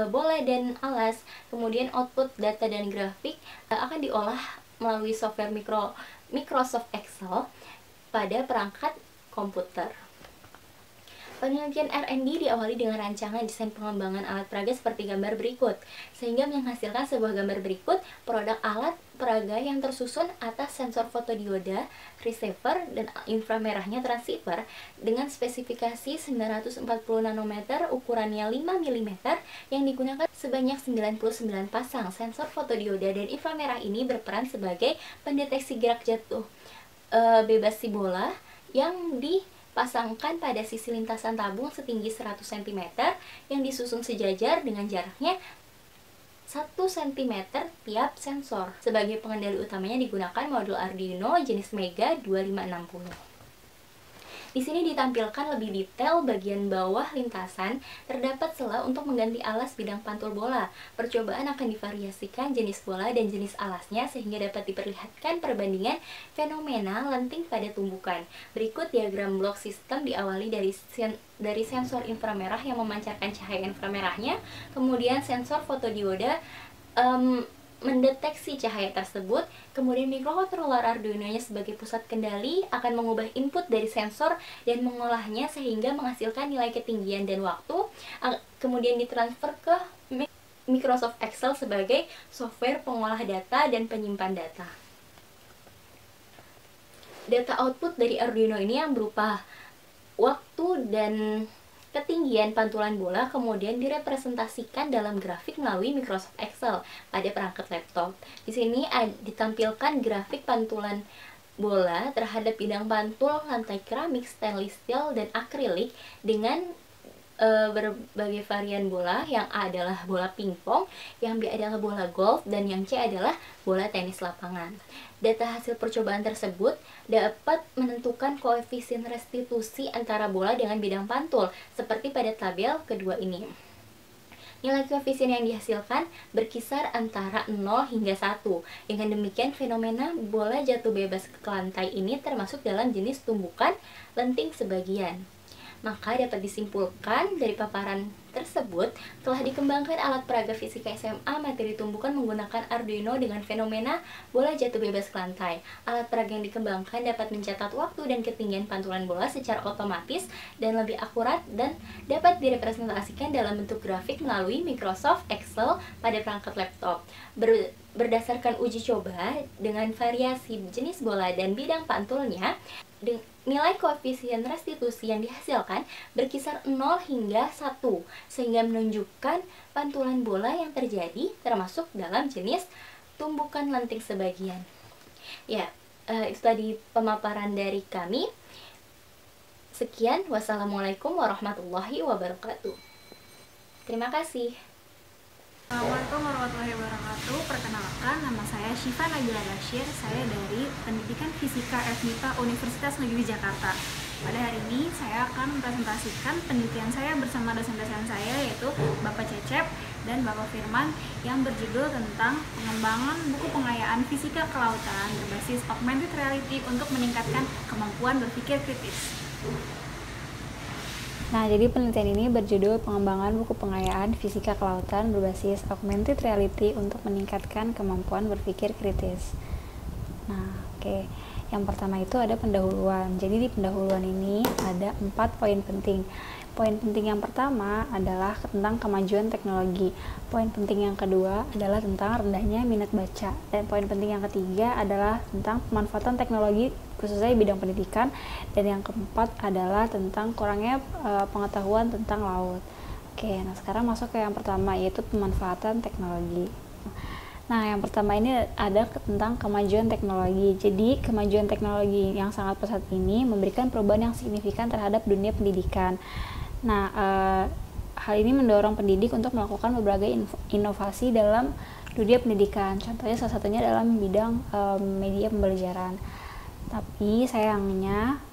bola dan alas. Kemudian output data dan grafik akan diolah melalui software Microsoft Excel pada perangkat komputer. Penelitian R&D diawali dengan rancangan desain pengembangan alat peraga seperti gambar berikut, sehingga menghasilkan sebuah gambar berikut produk alat peraga yang tersusun atas sensor fotodioda, receiver, dan inframerahnya transceiver dengan spesifikasi 940 nanometer, ukurannya 5 mm, yang digunakan sebanyak 99 pasang. Sensor fotodioda dan inframerah ini berperan sebagai pendeteksi gerak jatuh bebas si bola yang dipasangkan pada sisi lintasan tabung setinggi 100 cm yang disusun sejajar dengan jaraknya 1 cm tiap sensor. Sebagai pengendali utamanya digunakan modul Arduino jenis Mega 2560. Di sini ditampilkan lebih detail bagian bawah lintasan, terdapat sela untuk mengganti alas bidang pantul bola. Percobaan akan divariasikan jenis bola dan jenis alasnya sehingga dapat diperlihatkan perbandingan fenomena lenting pada tumbukan. Berikut diagram blok sistem diawali dari sensor inframerah yang memancarkan cahaya inframerahnya, kemudian sensor fotodioda mendeteksi cahaya tersebut, kemudian mikrokontroler Arduino-nya sebagai pusat kendali akan mengubah input dari sensor dan mengolahnya sehingga menghasilkan nilai ketinggian dan waktu, kemudian ditransfer ke Microsoft Excel sebagai software pengolah data dan penyimpan data. Data output dari Arduino ini yang berupa waktu dan ketinggian pantulan bola kemudian direpresentasikan dalam grafik melalui Microsoft Excel pada perangkat laptop. Di sini ditampilkan grafik pantulan bola terhadap bidang pantul lantai keramik, stainless steel, dan akrilik dengan berbagai varian bola. Yang A adalah bola pingpong, yang B adalah bola golf, dan yang C adalah bola tenis lapangan. Data hasil percobaan tersebut dapat menentukan koefisien restitusi antara bola dengan bidang pantul, seperti pada tabel kedua ini. Nilai koefisien yang dihasilkan berkisar antara 0 hingga 1. Dengan demikian, fenomena bola jatuh bebas ke lantai ini termasuk dalam jenis tumbukan lenting sebagian. Maka dapat disimpulkan dari paparan tersebut telah dikembangkan alat peraga fisika SMA materi tumbukan menggunakan Arduino dengan fenomena bola jatuh bebas ke lantai. Alat peraga yang dikembangkan dapat mencatat waktu dan ketinggian pantulan bola secara otomatis dan lebih akurat dan dapat direpresentasikan dalam bentuk grafik melalui Microsoft Excel pada perangkat laptop. Berdasarkan uji coba dengan variasi jenis bola dan bidang pantulnya, nilai koefisien restitusi yang dihasilkan berkisar 0 hingga 1, sehingga menunjukkan pantulan bola yang terjadi termasuk dalam jenis tumbukan lenting sebagian. Ya, itu tadi pemaparan dari kami. Sekian, wassalamualaikum warahmatullahi wabarakatuh. Terima kasih. Assalamualaikum warahmatullahi wabarakatuh. Perkenalkan, nama saya Syifa Nabila Bashir. Saya dari Pendidikan Fisika FMIPA Universitas Negeri Jakarta. Pada hari ini saya akan mempresentasikan penelitian saya bersama dosen-dosen saya, yaitu Bapak Cecep dan Bapak Firman, yang berjudul tentang pengembangan buku pengayaan fisika kelautan berbasis augmented reality untuk meningkatkan kemampuan berpikir kritis. Nah, jadi penelitian ini berjudul pengembangan buku pengayaan fisika kelautan berbasis augmented reality untuk meningkatkan kemampuan berpikir kritis. Nah, oke. Yang pertama itu ada pendahuluan. Jadi di pendahuluan ini ada 4 poin penting. Poin penting yang pertama adalah tentang kemajuan teknologi. Poin penting yang kedua adalah tentang rendahnya minat baca. Dan poin penting yang ketiga adalah tentang pemanfaatan teknologi khususnya di bidang pendidikan. Dan yang keempat adalah tentang kurangnya pengetahuan tentang laut. Oke, nah sekarang masuk ke yang pertama, yaitu pemanfaatan teknologi. Nah, yang pertama ini ada tentang kemajuan teknologi. Jadi, kemajuan teknologi yang sangat pesat ini memberikan perubahan yang signifikan terhadap dunia pendidikan. Nah, hal ini mendorong pendidik untuk melakukan berbagai inovasi dalam dunia pendidikan. Contohnya salah satunya dalam bidang media pembelajaran. Tapi sayangnya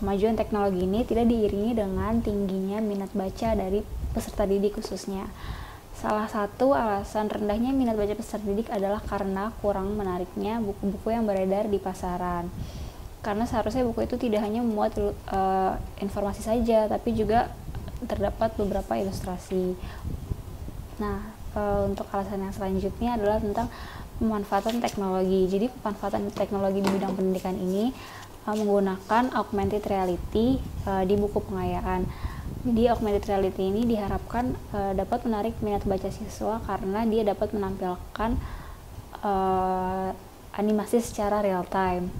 kemajuan teknologi ini tidak diiringi dengan tingginya minat baca dari peserta didik khususnya. Salah satu alasan rendahnya minat baca peserta didik adalah karena kurang menariknya buku-buku yang beredar di pasaran. Karena seharusnya buku itu tidak hanya memuat informasi saja, tapi juga terdapat beberapa ilustrasi. Nah, untuk alasan yang selanjutnya adalah tentang pemanfaatan teknologi. Jadi pemanfaatan teknologi di bidang pendidikan ini menggunakan augmented reality di buku pengayaan. Jadi augmented reality ini diharapkan dapat menarik minat baca siswa karena dia dapat menampilkan animasi secara real time.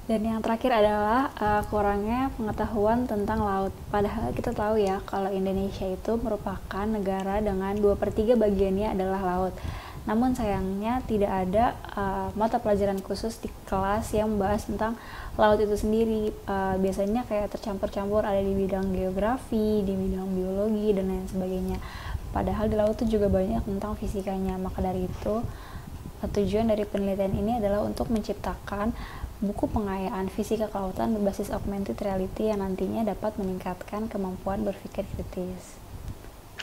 Dan yang terakhir adalah kurangnya pengetahuan tentang laut. Padahal kita tahu ya kalau Indonesia itu merupakan negara dengan 2/3 bagiannya adalah laut. Namun sayangnya tidak ada mata pelajaran khusus di kelas yang membahas tentang laut itu sendiri. Biasanya kayak tercampur-campur, ada di bidang geografi, di bidang biologi, dan lain sebagainya. Padahal di laut itu juga banyak tentang fisikanya. Maka dari itu, tujuan dari penelitian ini adalah untuk menciptakan buku pengayaan fisika kelautan berbasis augmented reality yang nantinya dapat meningkatkan kemampuan berpikir kritis.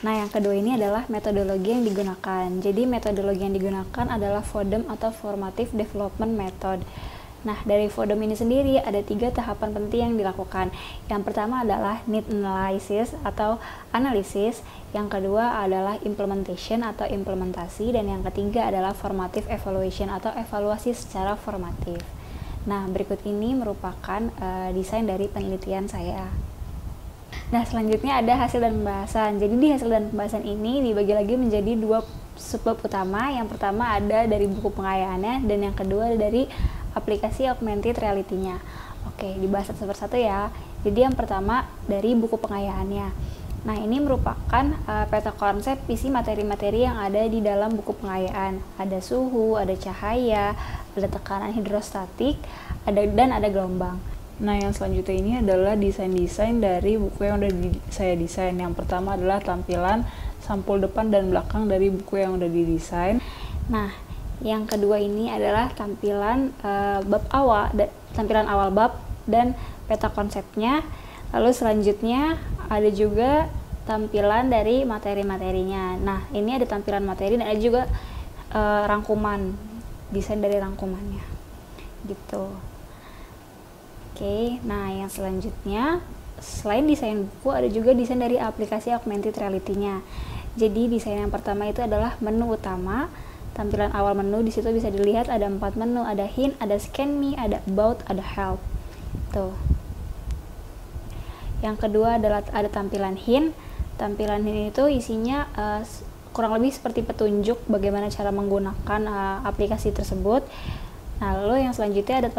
Nah, yang kedua ini adalah metodologi yang digunakan. Jadi, metodologi yang digunakan adalah FODEM atau Formative Development Method. Nah, dari FODEM ini sendiri ada 3 tahapan penting yang dilakukan. Yang pertama adalah need analysis atau analisis. Yang kedua adalah implementation atau implementasi. Dan yang ketiga adalah formative evaluation atau evaluasi secara formatif. Nah, berikut ini merupakan desain dari penelitian saya. Nah, selanjutnya ada hasil dan pembahasan. Jadi di hasil dan pembahasan ini dibagi lagi menjadi 2 subbab utama. Yang pertama ada dari buku pengayaannya, dan yang kedua ada dari aplikasi augmented reality-nya. Oke, dibahas satu persatu ya. Jadi yang pertama dari buku pengayaannya. Nah, ini merupakan peta konsep isi materi-materi yang ada di dalam buku pengayaan. Ada suhu, ada cahaya, ada tekanan hidrostatik, dan ada gelombang. Nah, yang selanjutnya ini adalah desain-desain dari buku yang udah saya desain. Yang pertama adalah tampilan sampul depan dan belakang dari buku yang udah didesain. Nah, yang kedua ini adalah tampilan tampilan awal bab dan peta konsepnya. Lalu selanjutnya ada juga tampilan dari materi-materinya. Nah, ini ada tampilan materi dan ada juga rangkuman, desain dari rangkumannya gitu. Oke, nah yang selanjutnya selain desain buku ada juga desain dari aplikasi augmented reality-nya. Jadi desain yang pertama itu adalah menu utama. Tampilan awal menu di situ bisa dilihat ada 4 menu, ada hint, ada scan me, ada about, ada help. Tuh. Yang kedua adalah ada tampilan hint. Tampilan hint itu isinya kurang lebih seperti petunjuk bagaimana cara menggunakan aplikasi tersebut. Nah, lalu yang selanjutnya ada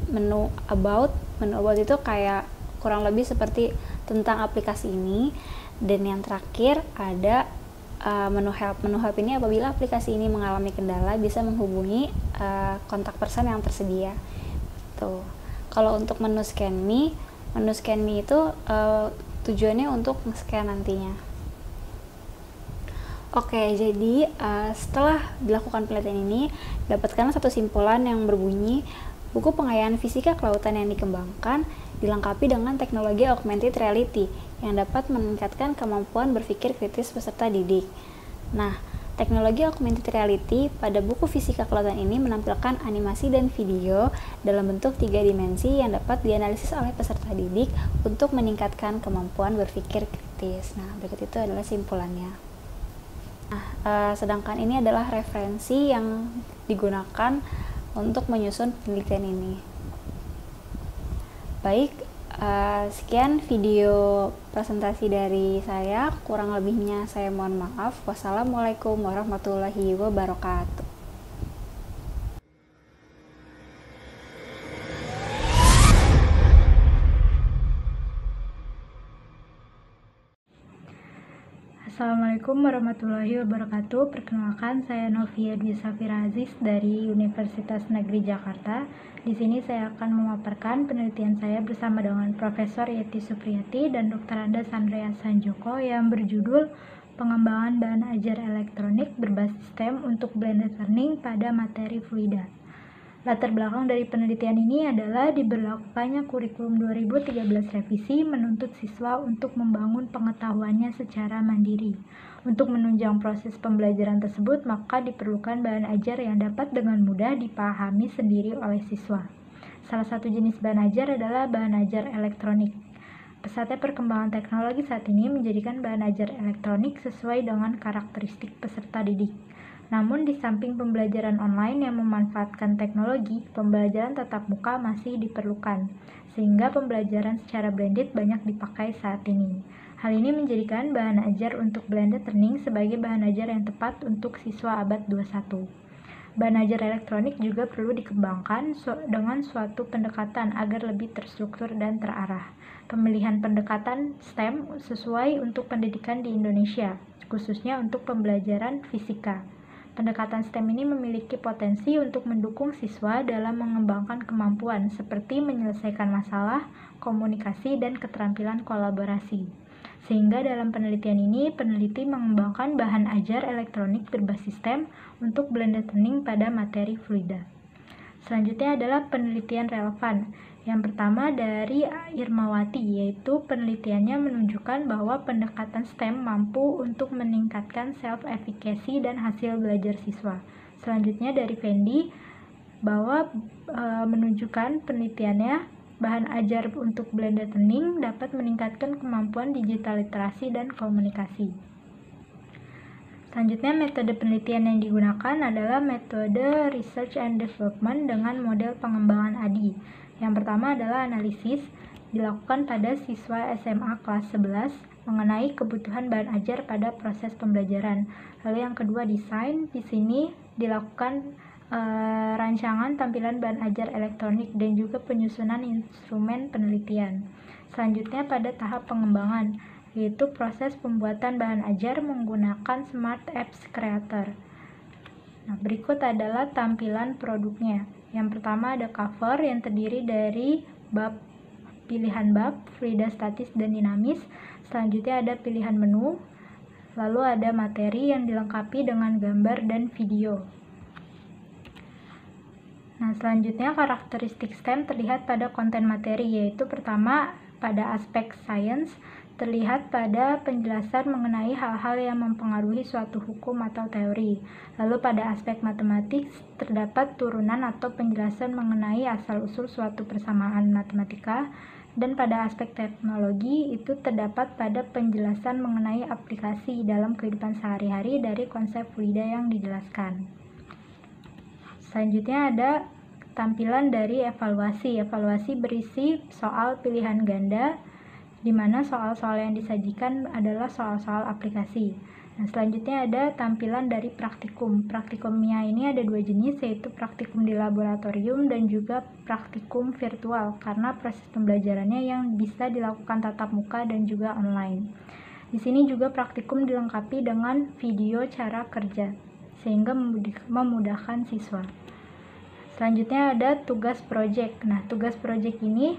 menu about. Menu about itu kayak kurang lebih seperti tentang aplikasi ini. Dan yang terakhir ada menu help. Menu help ini apabila aplikasi ini mengalami kendala bisa menghubungi kontak person yang tersedia. Tuh. Kalau untuk menu scan me itu tujuannya untuk scan nantinya. Oke, jadi setelah dilakukan penelitian ini dapatkan satu simpulan yang berbunyi Buku pengayaan fisika kelautan yang dikembangkan dilengkapi dengan teknologi augmented reality yang dapat meningkatkan kemampuan berpikir kritis peserta didik. Nah, teknologi augmented reality pada buku fisika kelautan ini menampilkan animasi dan video dalam bentuk 3 dimensi yang dapat dianalisis oleh peserta didik untuk meningkatkan kemampuan berpikir kritis. Nah, berikut itu adalah simpulannya. Nah, sedangkan ini adalah referensi yang digunakan untuk menyusun penelitian ini. Baik, sekian video presentasi dari saya, kurang lebihnya saya mohon maaf. Wassalamualaikum warahmatullahi wabarakatuh. Assalamualaikum warahmatullahi wabarakatuh. Perkenalkan, saya Novia Dwi Safira Aziz dari Universitas Negeri Jakarta. Di sini saya akan memaparkan penelitian saya bersama dengan Profesor Yeti Supriyati dan Dr. Andes Andreas Sanjoko yang berjudul Pengembangan Bahan Ajar Elektronik Berbasis STEM untuk Blended Learning pada Materi Fluida. Latar belakang dari penelitian ini adalah diberlakukannya kurikulum 2013 revisi menuntut siswa untuk membangun pengetahuannya secara mandiri. Untuk menunjang proses pembelajaran tersebut, maka diperlukan bahan ajar yang dapat dengan mudah dipahami sendiri oleh siswa. Salah satu jenis bahan ajar adalah bahan ajar elektronik. Pesatnya perkembangan teknologi saat ini menjadikan bahan ajar elektronik sesuai dengan karakteristik peserta didik. Namun di samping pembelajaran online yang memanfaatkan teknologi, pembelajaran tatap muka masih diperlukan, sehingga pembelajaran secara blended banyak dipakai saat ini. Hal ini menjadikan bahan ajar untuk blended learning sebagai bahan ajar yang tepat untuk siswa abad 21. Bahan ajar elektronik juga perlu dikembangkan dengan suatu pendekatan agar lebih terstruktur dan terarah. Pemilihan pendekatan STEM sesuai untuk pendidikan di Indonesia, khususnya untuk pembelajaran fisika. Pendekatan STEM ini memiliki potensi untuk mendukung siswa dalam mengembangkan kemampuan seperti menyelesaikan masalah, komunikasi, dan keterampilan kolaborasi. Sehingga dalam penelitian ini, peneliti mengembangkan bahan ajar elektronik berbasis STEM untuk blended learning pada materi fluida. Selanjutnya adalah penelitian relevan. Yang pertama dari Irmawati, yaitu penelitiannya menunjukkan bahwa pendekatan STEM mampu untuk meningkatkan self-efficacy dan hasil belajar siswa. Selanjutnya dari Fendi, bahwa menunjukkan penelitiannya bahan ajar untuk blended learning dapat meningkatkan kemampuan digital literasi dan komunikasi. Selanjutnya, metode penelitian yang digunakan adalah metode Research and Development dengan model pengembangan ADI. Yang pertama adalah analisis, dilakukan pada siswa SMA kelas 11 mengenai kebutuhan bahan ajar pada proses pembelajaran. Lalu yang kedua, desain. Di sini dilakukan rancangan tampilan bahan ajar elektronik dan juga penyusunan instrumen penelitian. Selanjutnya pada tahap pengembangan, yaitu proses pembuatan bahan ajar menggunakan Smart Apps Creator. Nah, berikut adalah tampilan produknya. Yang pertama ada cover yang terdiri dari pilihan bab, fluida statis dan dinamis. Selanjutnya ada pilihan menu. Lalu ada materi yang dilengkapi dengan gambar dan video. Nah, selanjutnya karakteristik STEM terlihat pada konten materi, yaitu pertama pada aspek science, terlihat pada penjelasan mengenai hal-hal yang mempengaruhi suatu hukum atau teori. Lalu pada aspek matematik terdapat turunan atau penjelasan mengenai asal-usul suatu persamaan matematika. Dan pada aspek teknologi itu terdapat pada penjelasan mengenai aplikasi dalam kehidupan sehari-hari dari konsep fluida yang dijelaskan. Selanjutnya ada tampilan dari evaluasi. Evaluasi berisi soal pilihan ganda, di mana soal-soal yang disajikan adalah soal-soal aplikasi. Nah, selanjutnya ada tampilan dari praktikum. Praktikumnya ini ada dua jenis, yaitu praktikum di laboratorium dan juga praktikum virtual, karena proses pembelajarannya yang bisa dilakukan tatap muka dan juga online. Di sini juga praktikum dilengkapi dengan video cara kerja, sehingga memudahkan siswa. Selanjutnya ada tugas proyek. Nah, tugas proyek ini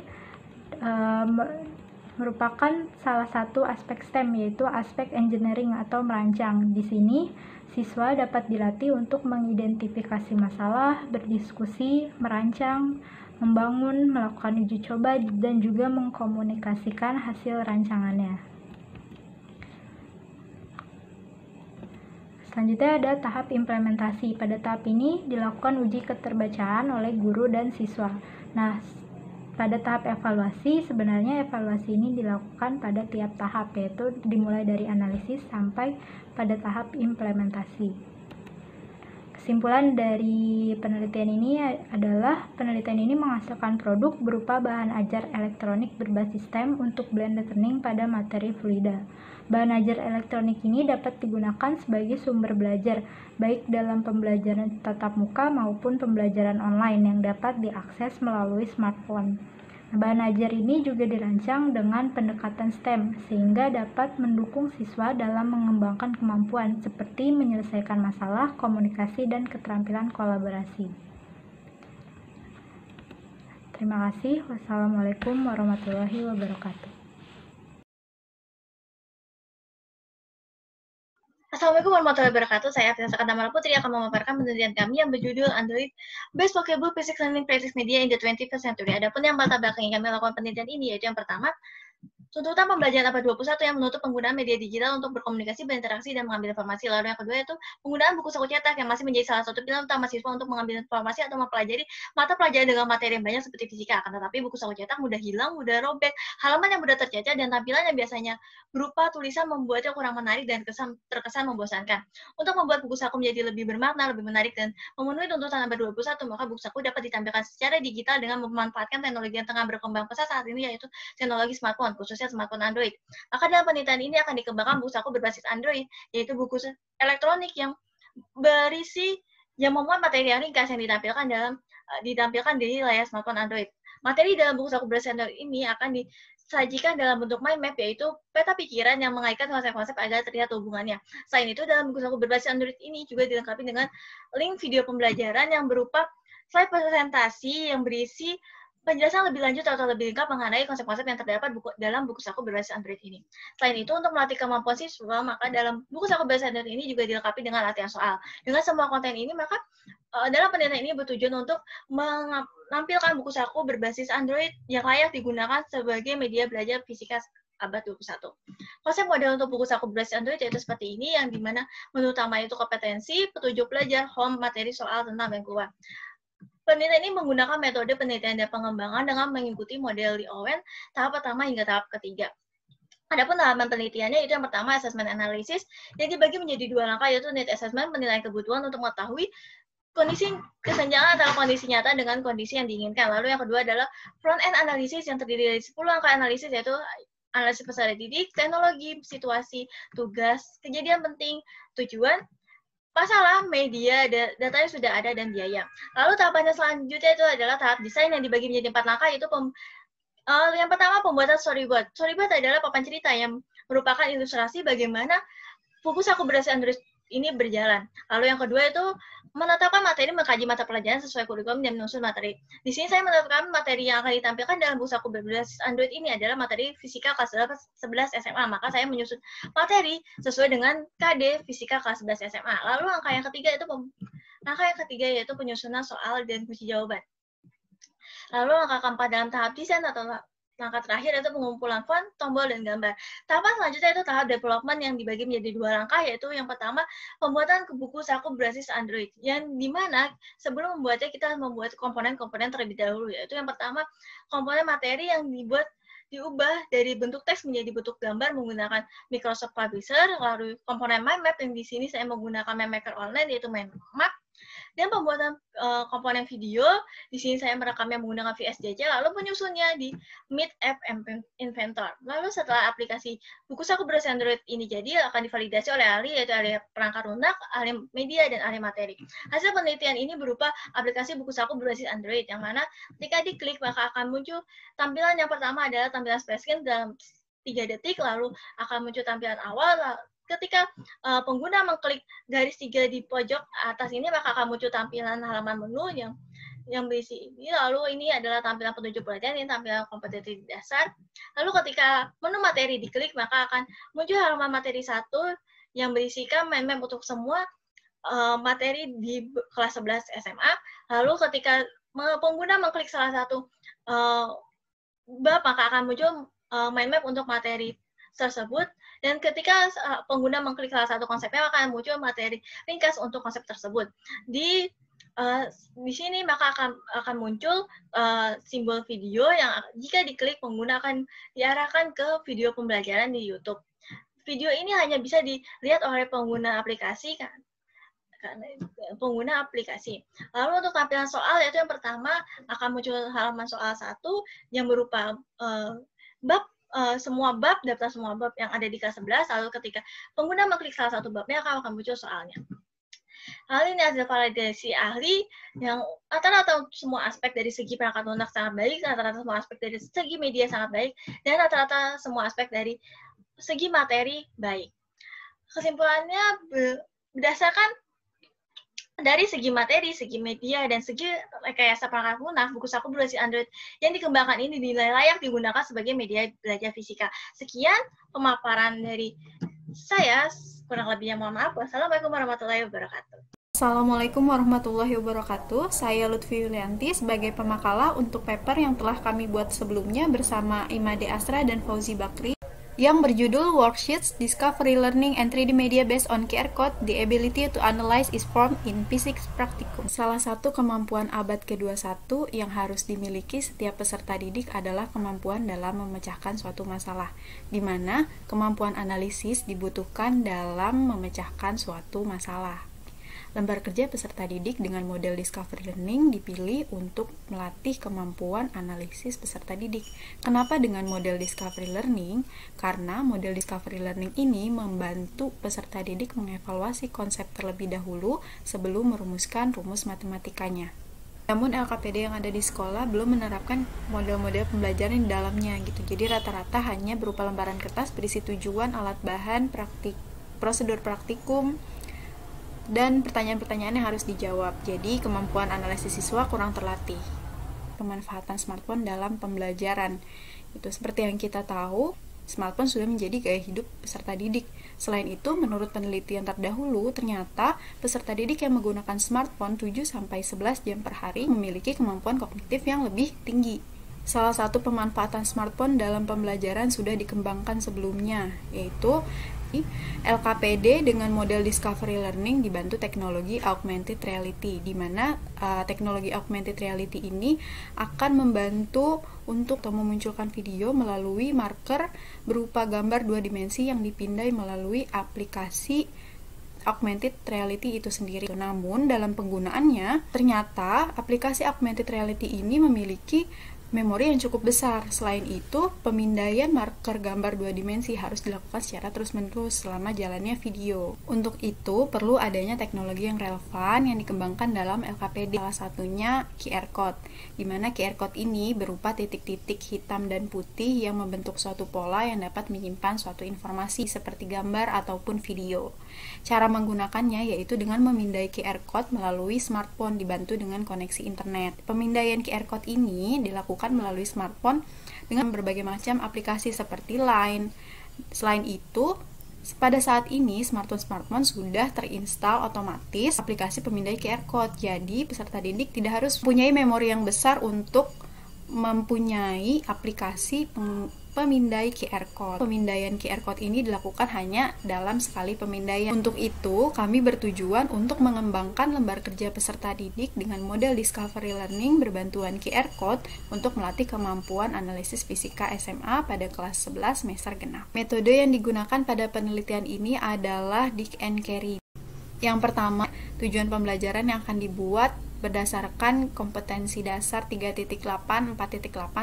merupakan salah satu aspek STEM, yaitu aspek engineering atau merancang. Di sini, siswa dapat dilatih untuk mengidentifikasi masalah, berdiskusi, merancang, membangun, melakukan uji coba, dan juga mengkomunikasikan hasil rancangannya. Selanjutnya ada tahap implementasi. Pada tahap ini dilakukan uji keterbacaan oleh guru dan siswa. Nah, pada tahap evaluasi, sebenarnya evaluasi ini dilakukan pada tiap tahap, yaitu dimulai dari analisis sampai pada tahap implementasi. Kesimpulan dari penelitian ini adalah penelitian ini menghasilkan produk berupa bahan ajar elektronik berbasis STEM untuk blended learning pada materi fluida. Bahan ajar elektronik ini dapat digunakan sebagai sumber belajar, baik dalam pembelajaran tatap muka maupun pembelajaran online yang dapat diakses melalui smartphone. Bahan ajar ini juga dirancang dengan pendekatan STEM, sehingga dapat mendukung siswa dalam mengembangkan kemampuan seperti menyelesaikan masalah, komunikasi, dan keterampilan kolaborasi. Terima kasih. Wassalamualaikum warahmatullahi wabarakatuh. Assalamualaikum warahmatullahi wabarakatuh. Saya Afisa Sakandamala Putri akan memaparkan penelitian kami yang berjudul Android Based Vocable Physics Learning Practice Media in the 21st Century. Adapun yang latar belakang yang kami lakukan penelitian ini yaitu yang pertama, tuntutan pembelajaran abad 21 yang menutup penggunaan media digital untuk berkomunikasi, berinteraksi, dan mengambil informasi. Lalu yang kedua yaitu penggunaan buku saku cetak yang masih menjadi salah satu pilihan utama siswa untuk mengambil informasi atau mempelajari mata pelajaran dengan materi yang banyak seperti fisika. Akan tetapi buku saku cetak mudah hilang, mudah robek, halaman yang mudah tercecer, dan tampilan yang biasanya berupa tulisan membuatnya kurang menarik dan terkesan membosankan. Untuk membuat buku saku menjadi lebih bermakna, lebih menarik, dan memenuhi tuntutan abad 21, maka buku saku dapat ditampilkan secara digital dengan memanfaatkan teknologi yang tengah berkembang pesat saat ini, yaitu teknologi smartphone, khususnya smartphone Android. Maka dalam penelitian ini akan dikembangkan buku saku berbasis Android, yaitu buku elektronik yang berisi yang memuat materi yang ringkas yang ditampilkan di layar smartphone Android. Materi dalam buku saku berbasis Android ini akan disajikan dalam bentuk mind map, yaitu peta pikiran yang mengaitkan konsep-konsep agar terlihat hubungannya. Selain itu, dalam buku saku berbasis Android ini juga dilengkapi dengan link video pembelajaran yang berupa slide presentasi yang berisi penjelasan lebih lanjut atau lebih lengkap mengenai konsep-konsep yang terdapat dalam buku saku berbasis Android ini. Selain itu, untuk melatih kemampuan siswa, maka dalam buku saku berbasis Android ini juga dilengkapi dengan latihan soal. Dengan semua konten ini, maka dalam penelitian ini bertujuan untuk menampilkan buku saku berbasis Android yang layak digunakan sebagai media belajar fisika abad 21. Konsep model untuk buku saku berbasis Android yaitu seperti ini, yang dimana menu utama itu kompetensi, petunjuk belajar, home, materi soal, tentang, dan keluar. Penelitian ini menggunakan metode penelitian dan pengembangan dengan mengikuti model Lee Owen tahap pertama hingga tahap ketiga. Adapun tahapan penelitiannya itu yang pertama assessment analysis yang dibagi menjadi dua langkah, yaitu need assessment, penilaian kebutuhan untuk mengetahui kondisi kesenjangan antara kondisi nyata dengan kondisi yang diinginkan. Lalu yang kedua adalah front end analysis yang terdiri dari 10 langkah analisis, yaitu analisis peserta didik, teknologi, situasi, tugas, kejadian penting, tujuan, masalah, media, datanya sudah ada, dan biaya. Lalu tahapannya selanjutnya itu adalah tahap desain yang dibagi menjadi 4 langkah, yaitu yang pertama pembuatan storyboard. Storyboard adalah papan cerita yang merupakan ilustrasi bagaimana buku saku berbasis Android ini berjalan. Lalu yang kedua itu menetapkan materi, mengkaji mata pelajaran sesuai kurikulum dan menyusun materi. Di sini saya menetapkan materi yang akan ditampilkan dalam buku saku berbasis Android ini adalah materi fisika kelas 11 SMA. Maka saya menyusun materi sesuai dengan KD fisika kelas 11 SMA. Lalu langkah yang ketiga yaitu penyusunan soal dan kunci jawaban. Lalu langkah keempat dalam tahap desain atau langkah terakhir itu pengumpulan font, tombol, dan gambar. Tahapan selanjutnya itu tahap development yang dibagi menjadi 2 langkah, yaitu yang pertama pembuatan buku saku berbasis Android, yang dimana sebelum membuatnya kita membuat komponen-komponen terlebih dahulu, yaitu yang pertama komponen materi yang diubah dari bentuk teks menjadi bentuk gambar menggunakan Microsoft Publisher. Lalu komponen mind map yang di sini saya menggunakan MindMaker Online, yaitu mind map. Dan pembuatan komponen video, di sini saya merekamnya menggunakan VSJJ, lalu penyusunnya di Meet App Inventor. Lalu setelah aplikasi buku saku berbasis Android ini jadi, akan divalidasi oleh ahli, yaitu ahli perangkat lunak, ahli media, dan ahli materi. Hasil penelitian ini berupa aplikasi buku saku berbasis Android, yang mana ketika diklik maka akan muncul tampilan yang pertama adalah tampilan splash screen dalam 3 detik, lalu akan muncul tampilan awal. Ketika pengguna mengklik garis 3 di pojok atas ini, maka akan muncul tampilan halaman menu yang berisi ini. Lalu ini adalah tampilan petunjuk pelajaran, ini tampilan kompetensi dasar. Lalu ketika menu materi diklik, maka akan muncul halaman materi 1 yang berisikan mind map untuk semua materi di kelas 11 SMA. Lalu ketika pengguna mengklik salah satu bab, maka akan muncul mind map untuk materi tersebut, dan ketika pengguna mengklik salah satu konsepnya, maka akan muncul materi ringkas untuk konsep tersebut. Di sini maka akan muncul simbol video yang jika diklik pengguna akan diarahkan ke video pembelajaran di YouTube. Video ini hanya bisa dilihat oleh pengguna aplikasi kan? Pengguna aplikasi. Lalu untuk tampilan soal, yaitu yang pertama akan muncul halaman soal 1 yang berupa bab, semua bab, daftar semua bab yang ada di kelas 11. Lalu ketika pengguna mengklik salah satu babnya, akan muncul soalnya. Lalu ini hasil validasi ahli yang rata-rata semua aspek dari segi perangkat lunak sangat baik, rata-rata semua aspek dari segi media sangat baik, dan rata-rata semua aspek dari segi materi baik. Kesimpulannya, berdasarkan dari segi materi, segi media, dan segi rekayasa perangkat lunak, buku saku berbasis Android yang dikembangkan ini dinilai layak digunakan sebagai media belajar fisika. Sekian pemaparan dari saya, kurang lebihnya mohon maaf. Wassalamualaikum warahmatullahi wabarakatuh. Assalamualaikum warahmatullahi wabarakatuh. Saya Lutfi Yulianti sebagai pemakalah untuk paper yang telah kami buat sebelumnya bersama Imade Asra dan Fauzi Bakri, yang berjudul Worksheets Discovery Learning and 3D Media Based on QR Code, The Ability to Analyze is Formed in Physics Practicum. Salah satu kemampuan abad ke-21 yang harus dimiliki setiap peserta didik adalah kemampuan dalam memecahkan suatu masalah, di mana kemampuan analisis dibutuhkan dalam memecahkan suatu masalah. Lembar kerja peserta didik dengan model Discovery Learning dipilih untuk melatih kemampuan analisis peserta didik. Kenapa dengan model Discovery Learning? Karena model Discovery Learning ini membantu peserta didik mengevaluasi konsep terlebih dahulu sebelum merumuskan rumus matematikanya. Namun LKPD yang ada di sekolah belum menerapkan model-model pembelajaran di dalamnya gitu. Jadi rata-rata hanya berupa lembaran kertas berisi tujuan, alat bahan, prosedur praktikum, dan pertanyaan-pertanyaan yang harus dijawab. Jadi kemampuan analisis siswa kurang terlatih. Pemanfaatan smartphone dalam pembelajaran. Itu seperti yang kita tahu, smartphone sudah menjadi gaya hidup peserta didik. Selain itu, menurut penelitian terdahulu, ternyata peserta didik yang menggunakan smartphone 7-11 jam per hari memiliki kemampuan kognitif yang lebih tinggi. Salah satu pemanfaatan smartphone dalam pembelajaran sudah dikembangkan sebelumnya, yaitu LKPD dengan model Discovery Learning dibantu teknologi Augmented Reality, di mana teknologi Augmented Reality ini akan membantu untuk memunculkan video melalui marker berupa gambar 2 dimensi yang dipindai melalui aplikasi Augmented Reality itu sendiri. Namun dalam penggunaannya, ternyata aplikasi Augmented Reality ini memiliki memori yang cukup besar. Selain itu, pemindaian marker gambar 2 dimensi harus dilakukan secara terus-menerus selama jalannya video. Untuk itu, perlu adanya teknologi yang relevan yang dikembangkan dalam LKPD. Salah satunya QR Code, di mana QR Code ini berupa titik-titik hitam dan putih yang membentuk suatu pola yang dapat menyimpan suatu informasi seperti gambar ataupun video. Cara menggunakannya yaitu dengan memindai QR Code melalui smartphone dibantu dengan koneksi internet. Pemindaian QR Code ini dilakukan melalui smartphone dengan berbagai macam aplikasi seperti Line. Selain itu, pada saat ini smartphone sudah terinstal otomatis aplikasi pemindai QR Code. Jadi peserta didik tidak harus mempunyai memori yang besar untuk mempunyai aplikasi pemindai QR Code. Pemindaian QR Code ini dilakukan hanya dalam sekali pemindaian. Untuk itu, kami bertujuan untuk mengembangkan lembar kerja peserta didik dengan model Discovery Learning berbantuan QR Code untuk melatih kemampuan analisis fisika SMA pada kelas 11 semester genap. Metode yang digunakan pada penelitian ini adalah Dick and Carey. Yang pertama, tujuan pembelajaran yang akan dibuat berdasarkan kompetensi dasar 3.8, 4.8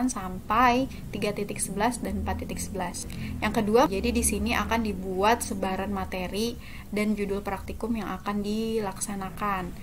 sampai 3.11 dan 4.11. Yang kedua, jadi di sini akan dibuat sebaran materi dan judul praktikum yang akan dilaksanakan.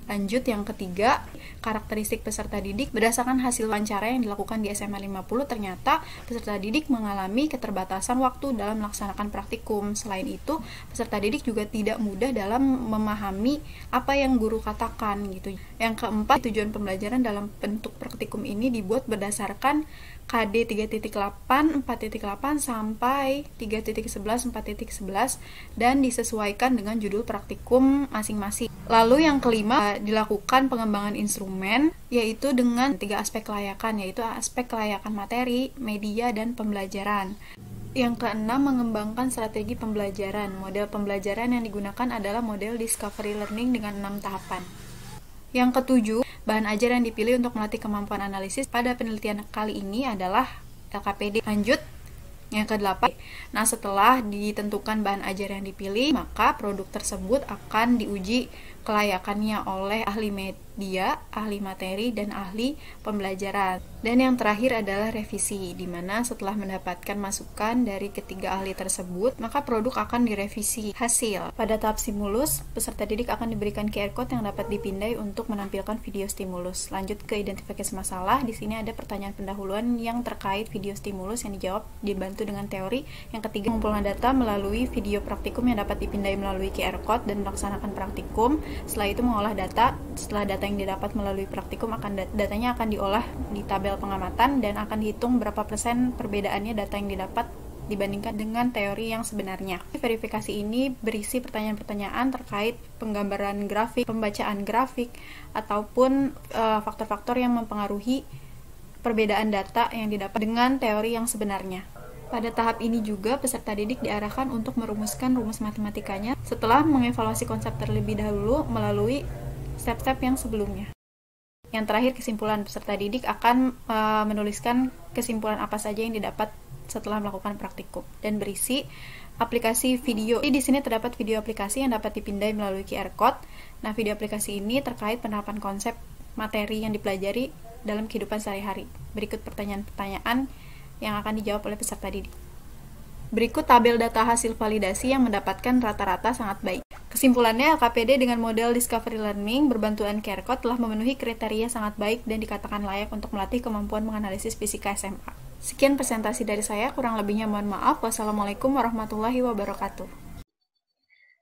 Lanjut yang ketiga, karakteristik peserta didik. Berdasarkan hasil wawancara yang dilakukan di SMA 50, ternyata peserta didik mengalami keterbatasan waktu dalam melaksanakan praktikum. Selain itu, peserta didik juga tidak mudah dalam memahami apa yang guru katakan gitu. Yang keempat, tujuan pembelajaran dalam bentuk praktikum ini dibuat berdasarkan KD 3.8, 4.8 sampai 3.11, 4.11 dan disesuaikan dengan judul praktikum masing-masing. Lalu yang kelima, dilakukan pengembangan instrumen yaitu dengan 3 aspek kelayakan, yaitu aspek kelayakan materi, media, dan pembelajaran. Yang keenam, mengembangkan strategi pembelajaran. Model pembelajaran yang digunakan adalah model discovery learning dengan 6 tahapan. Yang ketujuh, bahan ajar yang dipilih untuk melatih kemampuan analisis pada penelitian kali ini adalah LKPD. Lanjut, yang kedelapan. Nah, setelah ditentukan bahan ajar yang dipilih, maka produk tersebut akan diuji kelayakannya oleh ahli media, ahli materi, dan ahli pembelajaran. Dan yang terakhir adalah revisi, di mana setelah mendapatkan masukan dari ketiga ahli tersebut, maka produk akan direvisi hasil. Pada tahap stimulus, peserta didik akan diberikan QR code yang dapat dipindai untuk menampilkan video stimulus. Lanjut ke identifikasi masalah, di sini ada pertanyaan pendahuluan yang terkait video stimulus yang dijawab dibantu dengan teori. Yang ketiga, mengumpulkan data melalui video praktikum yang dapat dipindai melalui QR code dan melaksanakan praktikum. Setelah itu mengolah data. Setelah data yang didapat melalui praktikum, datanya akan diolah di tabel pengamatan dan akan dihitung berapa persen perbedaannya data yang didapat dibandingkan dengan teori yang sebenarnya. Verifikasi ini berisi pertanyaan-pertanyaan terkait penggambaran grafik, pembacaan grafik, ataupun faktor-faktor yang mempengaruhi perbedaan data yang didapat dengan teori yang sebenarnya. Pada tahap ini juga peserta didik diarahkan untuk merumuskan rumus matematikanya setelah mengevaluasi konsep terlebih dahulu melalui step-step yang sebelumnya. Yang terakhir, kesimpulan. Peserta didik akan menuliskan kesimpulan apa saja yang didapat setelah melakukan praktikum dan berisi aplikasi video. Di sini terdapat video aplikasi yang dapat dipindai melalui QR code. Nah, video aplikasi ini terkait penerapan konsep materi yang dipelajari dalam kehidupan sehari-hari. Berikut pertanyaan-pertanyaan yang akan dijawab oleh peserta didik. Berikut tabel data hasil validasi yang mendapatkan rata-rata sangat baik. Kesimpulannya, LKPD dengan model Discovery Learning berbantuan QR Code telah memenuhi kriteria sangat baik dan dikatakan layak untuk melatih kemampuan menganalisis fisika SMA. Sekian presentasi dari saya, kurang lebihnya mohon maaf. Wassalamualaikum warahmatullahi wabarakatuh.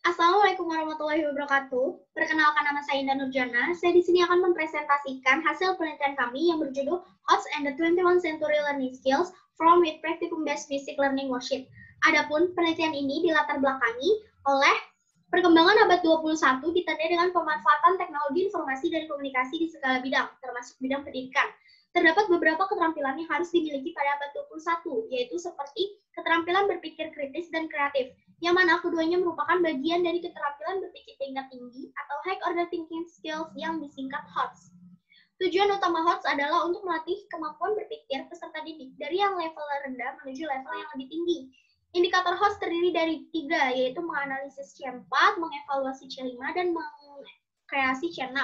Assalamualaikum warahmatullahi wabarakatuh. Perkenalkan, nama saya Indah Nurjana. Saya di sini akan mempresentasikan hasil penelitian kami yang berjudul HOTS and the 21st Century Learning Skills from with Practicum-Based Physics Learning Worksheet. Adapun penelitian ini dilatar belakangi oleh perkembangan abad 21 ditandai dengan pemanfaatan teknologi informasi dan komunikasi di segala bidang, termasuk bidang pendidikan. Terdapat beberapa keterampilan yang harus dimiliki pada abad 21, yaitu seperti keterampilan berpikir kritis dan kreatif, yang mana keduanya merupakan bagian dari keterampilan berpikir tingkat tinggi atau High Order Thinking Skills yang disingkat HOTS. Tujuan utama HOTS adalah untuk melatih kemampuan berpikir peserta didik dari yang level rendah menuju level yang lebih tinggi. Indikator HOTS terdiri dari 3, yaitu menganalisis C4, mengevaluasi C5, dan mengkreasi C6.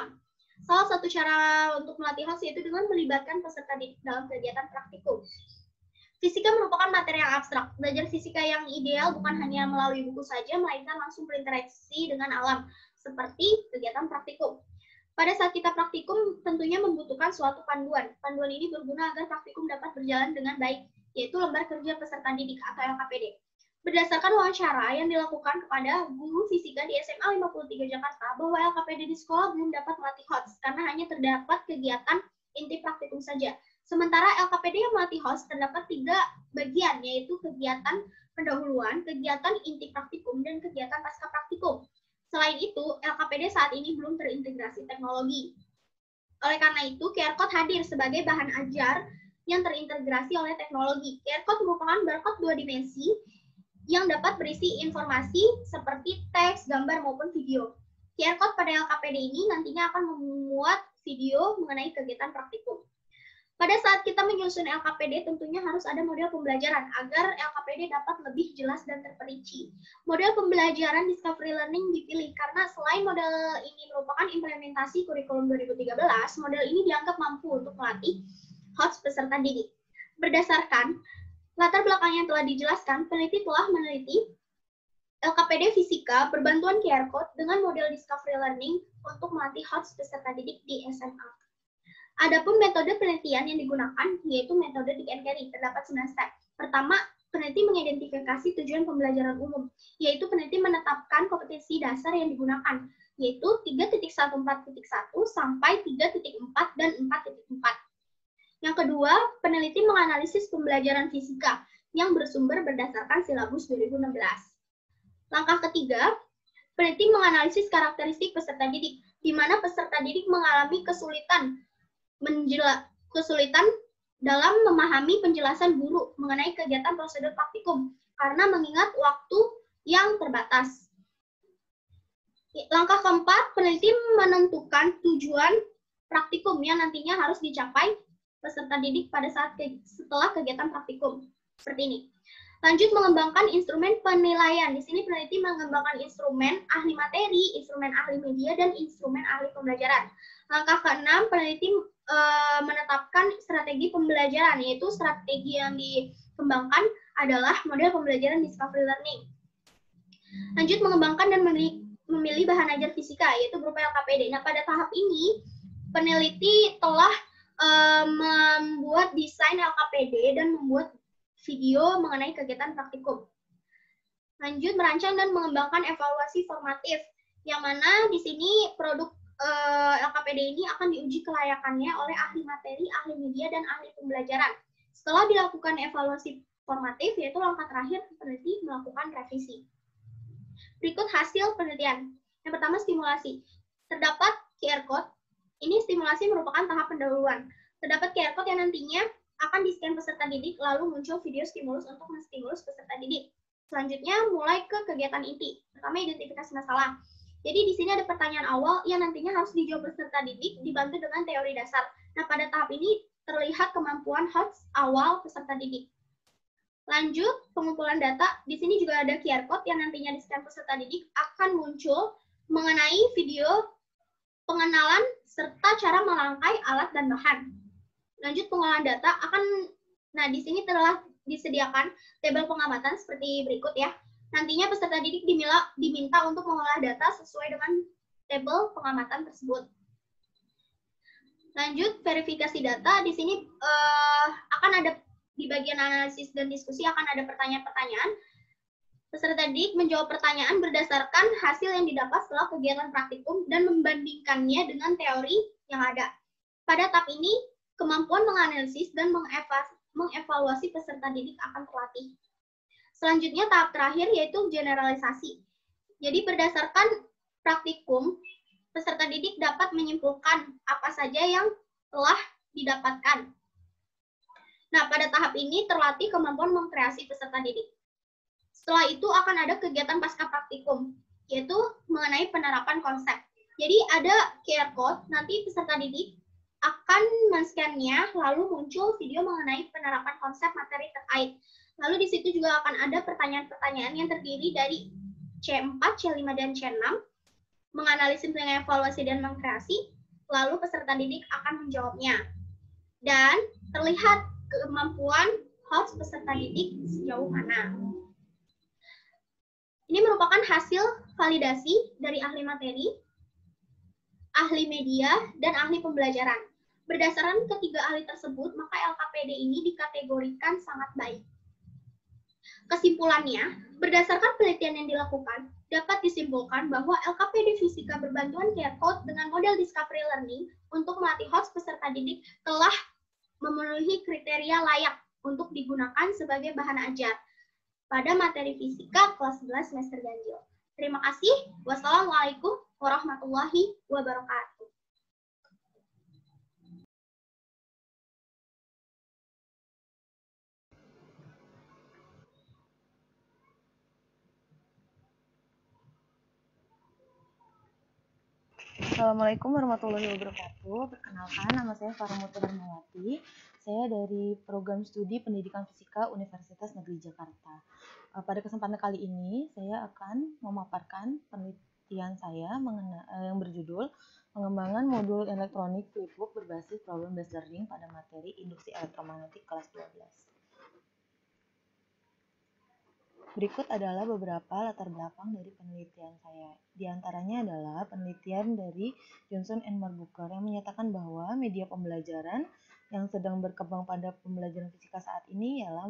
Salah satu cara untuk melatih HOTS yaitu dengan melibatkan peserta didik dalam kegiatan praktikum. Fisika merupakan materi yang abstrak. Belajar fisika yang ideal bukan hanya melalui buku saja, melainkan langsung berinteraksi dengan alam, seperti kegiatan praktikum. Pada saat kita praktikum, tentunya membutuhkan suatu panduan. Panduan ini berguna agar praktikum dapat berjalan dengan baik, yaitu lembar kerja peserta didik atau LKPD. Berdasarkan wawancara yang dilakukan kepada guru fisika di SMA 53 Jakarta, bahwa LKPD di sekolah belum dapat melatih HOTS karena hanya terdapat kegiatan inti praktikum saja. Sementara LKPD yang melatih HOTS terdapat 3 bagian, yaitu kegiatan pendahuluan, kegiatan inti praktikum, dan kegiatan pasca praktikum. Selain itu, LKPD saat ini belum terintegrasi teknologi. Oleh karena itu, QR Code hadir sebagai bahan ajar yang terintegrasi oleh teknologi. QR Code merupakan barcode 2 dimensi yang dapat berisi informasi seperti teks, gambar, maupun video. QR Code pada LKPD ini nantinya akan memuat video mengenai kegiatan praktikum. Pada saat kita menyusun LKPD, tentunya harus ada model pembelajaran agar LKPD dapat lebih jelas dan terperinci. Model pembelajaran Discovery Learning dipilih karena selain model ini merupakan implementasi kurikulum 2013, model ini dianggap mampu untuk melatih HOTS peserta didik. Berdasarkan latar belakang yang telah dijelaskan, peneliti telah meneliti LKPD Fisika berbantuan QR Code dengan model Discovery Learning untuk melatih HOTS peserta didik di SMA. Adapun metode penelitian yang digunakan yaitu metode Dick and Carey, terdapat 9 step. Pertama, peneliti mengidentifikasi tujuan pembelajaran umum, yaitu peneliti menetapkan kompetensi dasar yang digunakan, yaitu 3.14.1 sampai 3.4 dan 4.4. Yang kedua, peneliti menganalisis pembelajaran fisika yang bersumber berdasarkan silabus 2016. Langkah ketiga, peneliti menganalisis karakteristik peserta didik, di mana peserta didik mengalami kesulitan dalam memahami penjelasan guru mengenai kegiatan prosedur praktikum karena mengingat waktu yang terbatas. Langkah keempat, peneliti menentukan tujuan praktikum yang nantinya harus dicapai peserta didik pada saat setelah kegiatan praktikum. Seperti ini. Lanjut, mengembangkan instrumen penilaian. Di sini peneliti mengembangkan instrumen ahli materi, instrumen ahli media, dan instrumen ahli pembelajaran. Langkah keenam, peneliti menetapkan strategi pembelajaran, yaitu strategi yang dikembangkan adalah model pembelajaran discovery learning. Lanjut, mengembangkan dan memilih bahan ajar fisika, yaitu berupa LKPD. Nah, pada tahap ini, peneliti telah membuat desain LKPD dan membuat video mengenai kegiatan praktikum. Lanjut, merancang dan mengembangkan evaluasi formatif, yang mana di sini produk LKPD ini akan diuji kelayakannya oleh ahli materi, ahli media, dan ahli pembelajaran. Setelah dilakukan evaluasi formatif, yaitu langkah terakhir, peneliti melakukan revisi. Berikut hasil penelitian. Yang pertama, stimulasi. Terdapat QR code. Ini stimulasi merupakan tahap pendahuluan. Terdapat QR code yang nantinya akan di-scan peserta didik, lalu muncul video stimulus untuk menstimulus peserta didik. Selanjutnya, mulai ke kegiatan inti. Pertama, identifikasi masalah. Jadi, di sini ada pertanyaan awal yang nantinya harus dijawab peserta didik, dibantu dengan teori dasar. Nah, pada tahap ini terlihat kemampuan HOTS awal peserta didik. Lanjut, pengumpulan data. Di sini juga ada QR code yang nantinya di-scan peserta didik akan muncul mengenai video pengenalan serta cara melangkai alat dan bahan. Lanjut, pengolahan data nah di sini telah disediakan tabel pengamatan seperti berikut ya. Nantinya peserta didik diminta untuk mengolah data sesuai dengan tabel pengamatan tersebut. Lanjut, verifikasi data. Di sini akan ada di bagian analisis dan diskusi akan ada pertanyaan-pertanyaan. Peserta didik menjawab pertanyaan berdasarkan hasil yang didapat setelah kegiatan praktikum dan membandingkannya dengan teori yang ada. Pada tahap ini, kemampuan menganalisis dan mengevaluasi peserta didik akan terlatih. Selanjutnya, tahap terakhir yaitu generalisasi. Jadi, berdasarkan praktikum, peserta didik dapat menyimpulkan apa saja yang telah didapatkan. Nah, pada tahap ini terlatih kemampuan mengkreasi peserta didik. Setelah itu akan ada kegiatan pasca praktikum, yaitu mengenai penerapan konsep. Jadi, ada QR code, nanti peserta didik akan men-scan-nya, lalu muncul video mengenai penerapan konsep materi terkait. Lalu di situ juga akan ada pertanyaan-pertanyaan yang terdiri dari C4, C5, dan C6, menganalisis, mengevaluasi, dan mengkreasi, lalu peserta didik akan menjawabnya. Dan terlihat kemampuan host peserta didik sejauh mana. Ini merupakan hasil validasi dari ahli materi, ahli media, dan ahli pembelajaran. Berdasarkan ketiga ahli tersebut, maka LKPD ini dikategorikan sangat baik. Kesimpulannya, berdasarkan penelitian yang dilakukan, dapat disimpulkan bahwa LKPD Fisika berbantuan QR Code dengan model Discovery Learning untuk melatih host peserta didik telah memenuhi kriteria layak untuk digunakan sebagai bahan ajar pada materi fisika kelas 11 semester ganjil. Terima kasih. Wassalamualaikum warahmatullahi wabarakatuh. Assalamualaikum warahmatullahi wabarakatuh. Perkenalkan, nama saya Farah Mutia Darmawati. Saya dari Program Studi Pendidikan Fisika Universitas Negeri Jakarta. Pada kesempatan kali ini, saya akan memaparkan penelitian saya yang berjudul Pengembangan Modul Elektronik Flipbook berbasis Problem-Based Learning pada materi Induksi Elektromagnetik kelas 12. Berikut adalah beberapa latar belakang dari penelitian saya. Di antaranya adalah penelitian dari Johnson and Marbucker yang menyatakan bahwa media pembelajaran yang sedang berkembang pada pembelajaran fisika saat ini ialah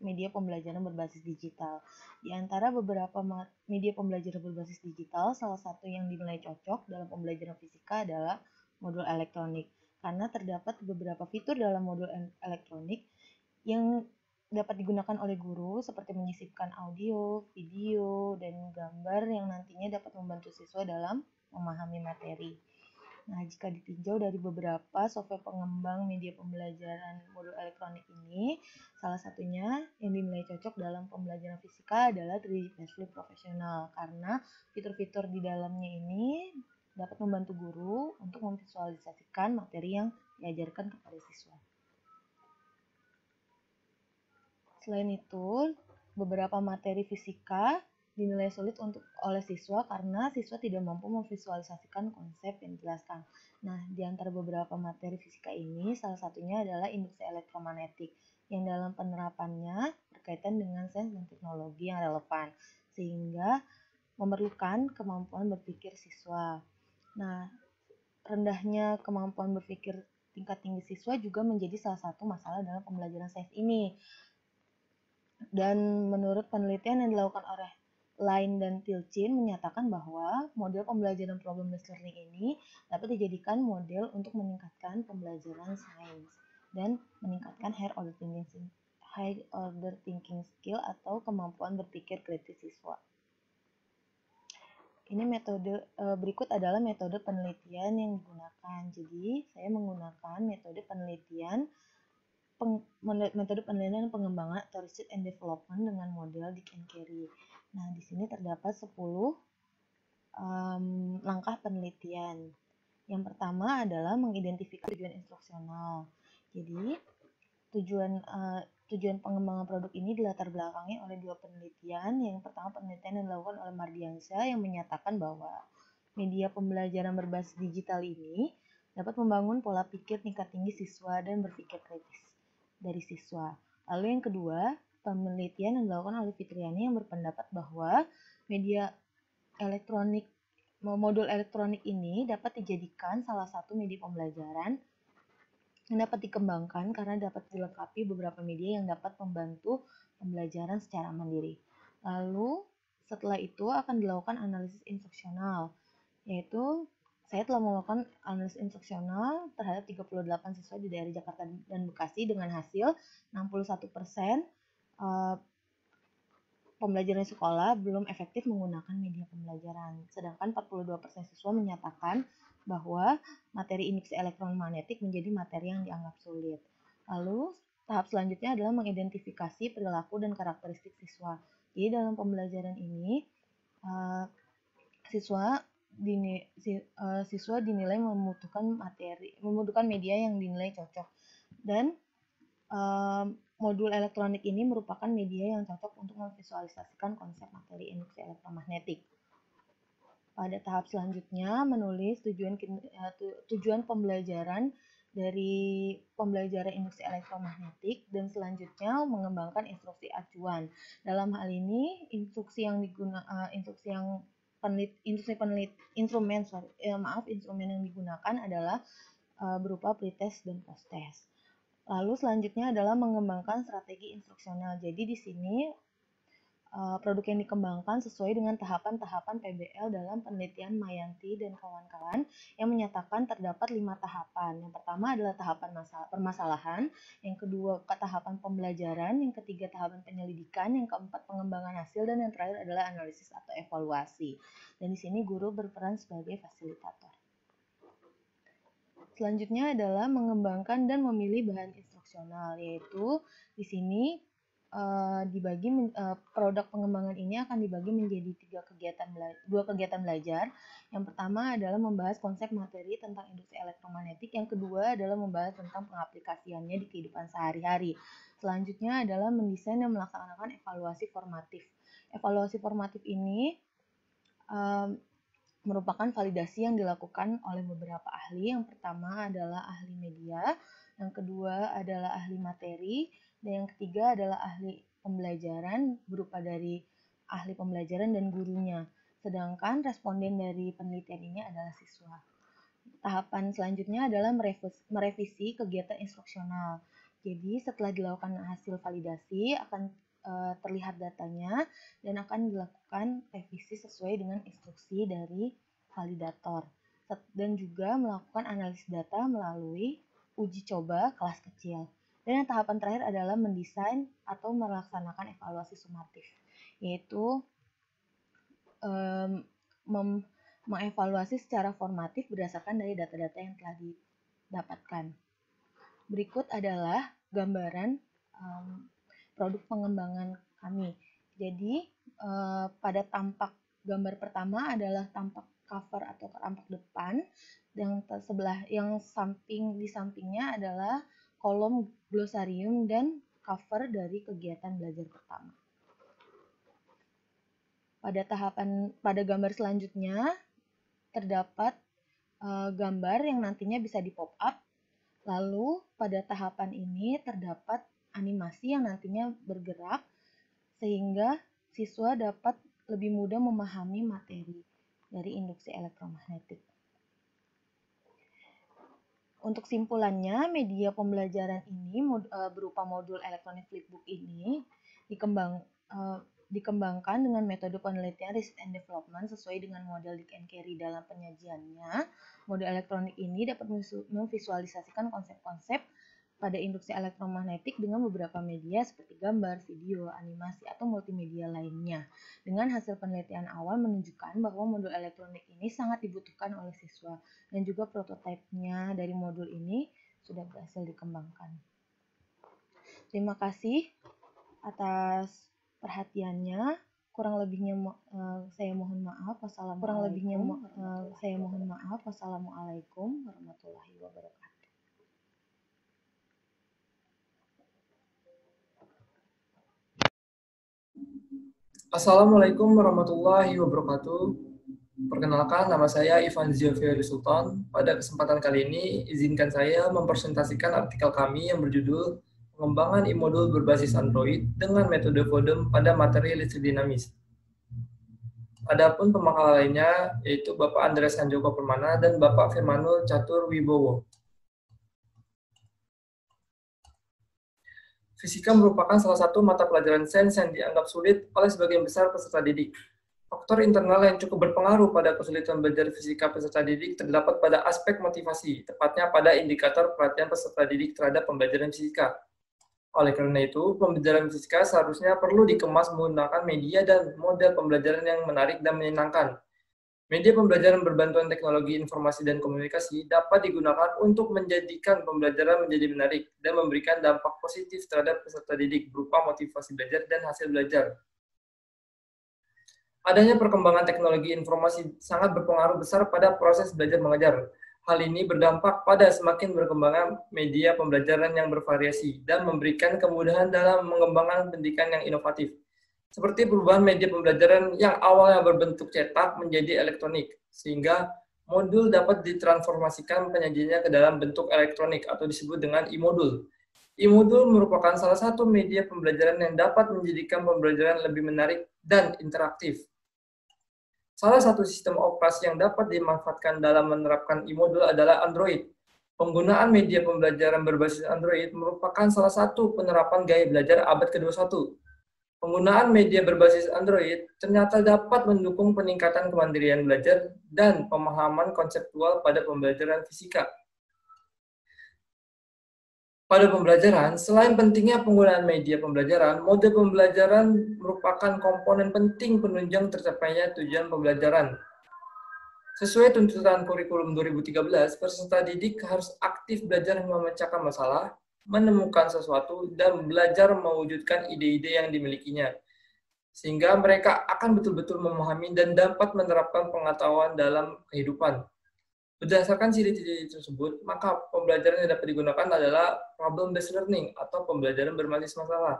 media pembelajaran berbasis digital. Di antara beberapa media pembelajaran berbasis digital, salah satu yang dinilai cocok dalam pembelajaran fisika adalah modul elektronik. karena terdapat beberapa fitur dalam modul elektronik yang dapat digunakan oleh guru seperti menyisipkan audio, video, dan gambar yang nantinya dapat membantu siswa dalam memahami materi. Nah, jika ditinjau dari beberapa software pengembang media pembelajaran modul elektronik ini, salah satunya yang dinilai cocok dalam pembelajaran fisika adalah 3D Flip Professional karena fitur-fitur di dalamnya ini dapat membantu guru untuk memvisualisasikan materi yang diajarkan kepada siswa. Selain itu, beberapa materi fisika dinilai sulit oleh siswa karena siswa tidak mampu memvisualisasikan konsep yang dijelaskan. Nah, di antara beberapa materi fisika ini, salah satunya adalah induksi elektromagnetik, yang dalam penerapannya berkaitan dengan sains dan teknologi yang relevan, sehingga memerlukan kemampuan berpikir siswa. Nah, rendahnya kemampuan berpikir tingkat tinggi siswa juga menjadi salah satu masalah dalam pembelajaran sains ini. Dan menurut penelitian yang dilakukan oleh Line dan Tilchin menyatakan bahwa model pembelajaran problem-based learning ini dapat dijadikan model untuk meningkatkan pembelajaran sains dan meningkatkan high order thinking skill atau kemampuan berpikir kritis siswa. Ini metode berikut adalah metode penelitian yang digunakan. Jadi, saya menggunakan metode penelitian dan pengembangan atau research and development dengan model Dick and Carey. Nah, di sini terdapat 10 langkah penelitian. Yang pertama adalah mengidentifikasi tujuan instruksional. Jadi, tujuan pengembangan produk ini dilatar belakangi oleh dua penelitian. Yang pertama penelitian yang dilakukan oleh Mardiansyah yang menyatakan bahwa media pembelajaran berbasis digital ini dapat membangun pola pikir tingkat tinggi siswa dan berpikir kritis dari siswa. Lalu yang kedua, penelitian yang dilakukan oleh Fitriani yang berpendapat bahwa modul elektronik ini dapat dijadikan salah satu media pembelajaran yang dapat dikembangkan karena dapat dilengkapi beberapa media yang dapat membantu pembelajaran secara mandiri. Lalu setelah itu akan dilakukan analisis instruksional, yaitu saya telah melakukan analisis instruksional terhadap 38 siswa di daerah Jakarta dan Bekasi dengan hasil 61% pembelajaran sekolah belum efektif menggunakan media pembelajaran. Sedangkan 42% siswa menyatakan bahwa materi induksi elektromagnetik menjadi materi yang dianggap sulit. Lalu, tahap selanjutnya adalah mengidentifikasi perilaku dan karakteristik siswa. Jadi dalam pembelajaran ini, siswa dinilai membutuhkan media yang dinilai cocok, dan modul elektronik ini merupakan media yang cocok untuk memvisualisasikan konsep materi induksi elektromagnetik. Pada tahap selanjutnya menulis tujuan pembelajaran dari pembelajaran induksi elektromagnetik, dan selanjutnya mengembangkan instruksi acuan. Dalam hal ini instrumen yang digunakan adalah berupa pretest dan posttest. Lalu selanjutnya adalah mengembangkan strategi instruksional. Jadi di sini produk yang dikembangkan sesuai dengan tahapan-tahapan PBL dalam penelitian Mayanti dan kawan-kawan yang menyatakan terdapat 5 tahapan. Yang pertama adalah tahapan permasalahan, yang kedua tahapan pembelajaran, yang ketiga tahapan penyelidikan, yang keempat pengembangan hasil, dan yang terakhir adalah analisis atau evaluasi. Dan di sini guru berperan sebagai fasilitator. Selanjutnya adalah mengembangkan dan memilih bahan instruksional, yaitu di sini produk pengembangan ini akan dibagi menjadi dua kegiatan belajar. Yang pertama adalah membahas konsep materi tentang induksi elektromagnetik, yang kedua adalah membahas tentang pengaplikasiannya di kehidupan sehari-hari. Selanjutnya adalah mendesain dan melaksanakan evaluasi formatif. Evaluasi formatif ini merupakan validasi yang dilakukan oleh beberapa ahli. Yang pertama adalah ahli media, yang kedua adalah ahli materi, dan yang ketiga adalah ahli pembelajaran berupa dari ahli pembelajaran dan gurunya. Sedangkan responden dari penelitian ini adalah siswa. Tahapan selanjutnya adalah merevisi kegiatan instruksional. Jadi setelah dilakukan hasil validasi akan terlihat datanya dan akan dilakukan revisi sesuai dengan instruksi dari validator. dan juga melakukan analisis data melalui uji coba kelas kecil. Dan yang tahapan terakhir adalah mendesain atau melaksanakan evaluasi sumatif, yaitu mengevaluasi secara formatif berdasarkan dari data-data yang telah didapatkan. Berikut adalah gambaran produk pengembangan kami. Jadi pada tampak gambar pertama adalah tampak cover atau tampak depan, yang di sampingnya adalah kolom glosarium dan cover dari kegiatan belajar pertama. Pada gambar selanjutnya terdapat gambar yang nantinya bisa di pop up. Lalu pada tahapan ini terdapat animasi yang nantinya bergerak sehingga siswa dapat lebih mudah memahami materi dari induksi elektromagnetik. Untuk simpulannya, media pembelajaran ini berupa modul elektronik flipbook ini dikembangkan dengan metode penelitian riset and development sesuai dengan model Dick and Carey dalam penyajiannya. Modul elektronik ini dapat memvisualisasikan konsep-konsep pada induksi elektromagnetik dengan beberapa media seperti gambar, video, animasi, atau multimedia lainnya. Dengan hasil penelitian awal menunjukkan bahwa modul elektronik ini sangat dibutuhkan oleh siswa dan juga prototipenya dari modul ini sudah berhasil dikembangkan. Terima kasih atas perhatiannya. Kurang lebihnya saya mohon maaf. Wassalamualaikum warahmatullahi wabarakatuh. Assalamualaikum warahmatullahi wabarakatuh. Perkenalkan, nama saya Ivan Ziofieri Sultan. Pada kesempatan kali ini, izinkan saya mempresentasikan artikel kami yang berjudul Pengembangan e-modul berbasis Android dengan metode FODEM pada materi listrik dinamis. Adapun pemakalan lainnya, yaitu Bapak Andreas Hanjoko Permana dan Bapak Firmanul Catur Wibowo. Fisika merupakan salah satu mata pelajaran sains yang dianggap sulit oleh sebagian besar peserta didik. Faktor internal yang cukup berpengaruh pada kesulitan belajar fisika peserta didik terdapat pada aspek motivasi, tepatnya pada indikator perhatian peserta didik terhadap pembelajaran fisika. Oleh karena itu, pembelajaran fisika seharusnya perlu dikemas menggunakan media dan model pembelajaran yang menarik dan menyenangkan. Media pembelajaran berbantuan teknologi informasi dan komunikasi dapat digunakan untuk menjadikan pembelajaran menjadi menarik dan memberikan dampak positif terhadap peserta didik berupa motivasi belajar dan hasil belajar. Adanya perkembangan teknologi informasi sangat berpengaruh besar pada proses belajar mengajar. Hal ini berdampak pada semakin berkembangnya media pembelajaran yang bervariasi dan memberikan kemudahan dalam mengembangkan pendidikan yang inovatif. Seperti perubahan media pembelajaran yang awalnya berbentuk cetak menjadi elektronik, sehingga modul dapat ditransformasikan penyajiannya ke dalam bentuk elektronik atau disebut dengan e-modul. E-modul merupakan salah satu media pembelajaran yang dapat menjadikan pembelajaran lebih menarik dan interaktif. Salah satu sistem operasi yang dapat dimanfaatkan dalam menerapkan e-modul adalah Android. Penggunaan media pembelajaran berbasis Android merupakan salah satu penerapan gaya belajar abad ke-21. Penggunaan media berbasis Android ternyata dapat mendukung peningkatan kemandirian belajar dan pemahaman konseptual pada pembelajaran fisika. Pada pembelajaran, selain pentingnya penggunaan media pembelajaran, mode pembelajaran merupakan komponen penting penunjang tercapainya tujuan pembelajaran. Sesuai tuntutan kurikulum 2013, peserta didik harus aktif belajar memecahkan masalah, menemukan sesuatu, dan belajar mewujudkan ide-ide yang dimilikinya. Sehingga mereka akan betul-betul memahami dan dapat menerapkan pengetahuan dalam kehidupan. Berdasarkan ciri-ciri tersebut, maka pembelajaran yang dapat digunakan adalah problem-based learning atau pembelajaran berbasis masalah.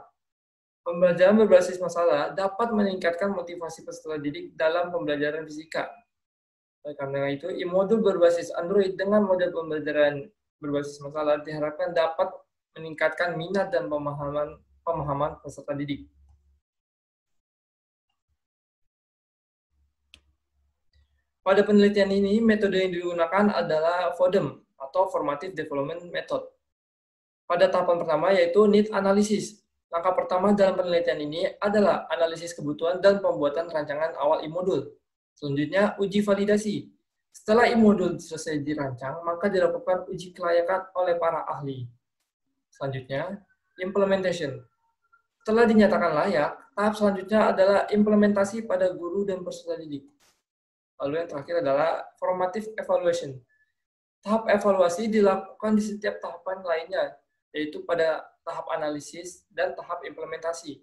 Pembelajaran berbasis masalah dapat meningkatkan motivasi peserta didik dalam pembelajaran fisika. Oleh karena itu, e-modul berbasis Android dengan model pembelajaran berbasis masalah diharapkan dapat meningkatkan minat dan pemahaman peserta didik. Pada penelitian ini, metode yang digunakan adalah FODEM atau Formative Development Method. Pada tahapan pertama yaitu need analysis. Langkah pertama dalam penelitian ini adalah analisis kebutuhan dan pembuatan rancangan awal e-modul. Selanjutnya, uji validasi. Setelah e-modul selesai dirancang, maka dilakukan uji kelayakan oleh para ahli. Selanjutnya, implementation. Setelah dinyatakan layak, tahap selanjutnya adalah implementasi pada guru dan peserta didik. Lalu yang terakhir adalah formative evaluation. Tahap evaluasi dilakukan di setiap tahapan lainnya, yaitu pada tahap analisis dan tahap implementasi.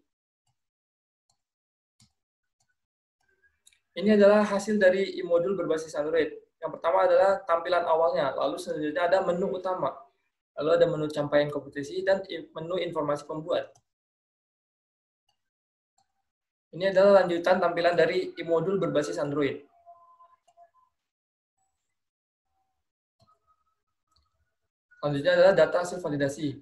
Ini adalah hasil dari e-modul berbasis Android. Yang pertama adalah tampilan awalnya, lalu selanjutnya ada menu utama, lalu ada menu capaian kompetisi, dan menu informasi pembuat. Ini adalah lanjutan tampilan dari e-modul berbasis Android. Selanjutnya adalah data hasil validasi.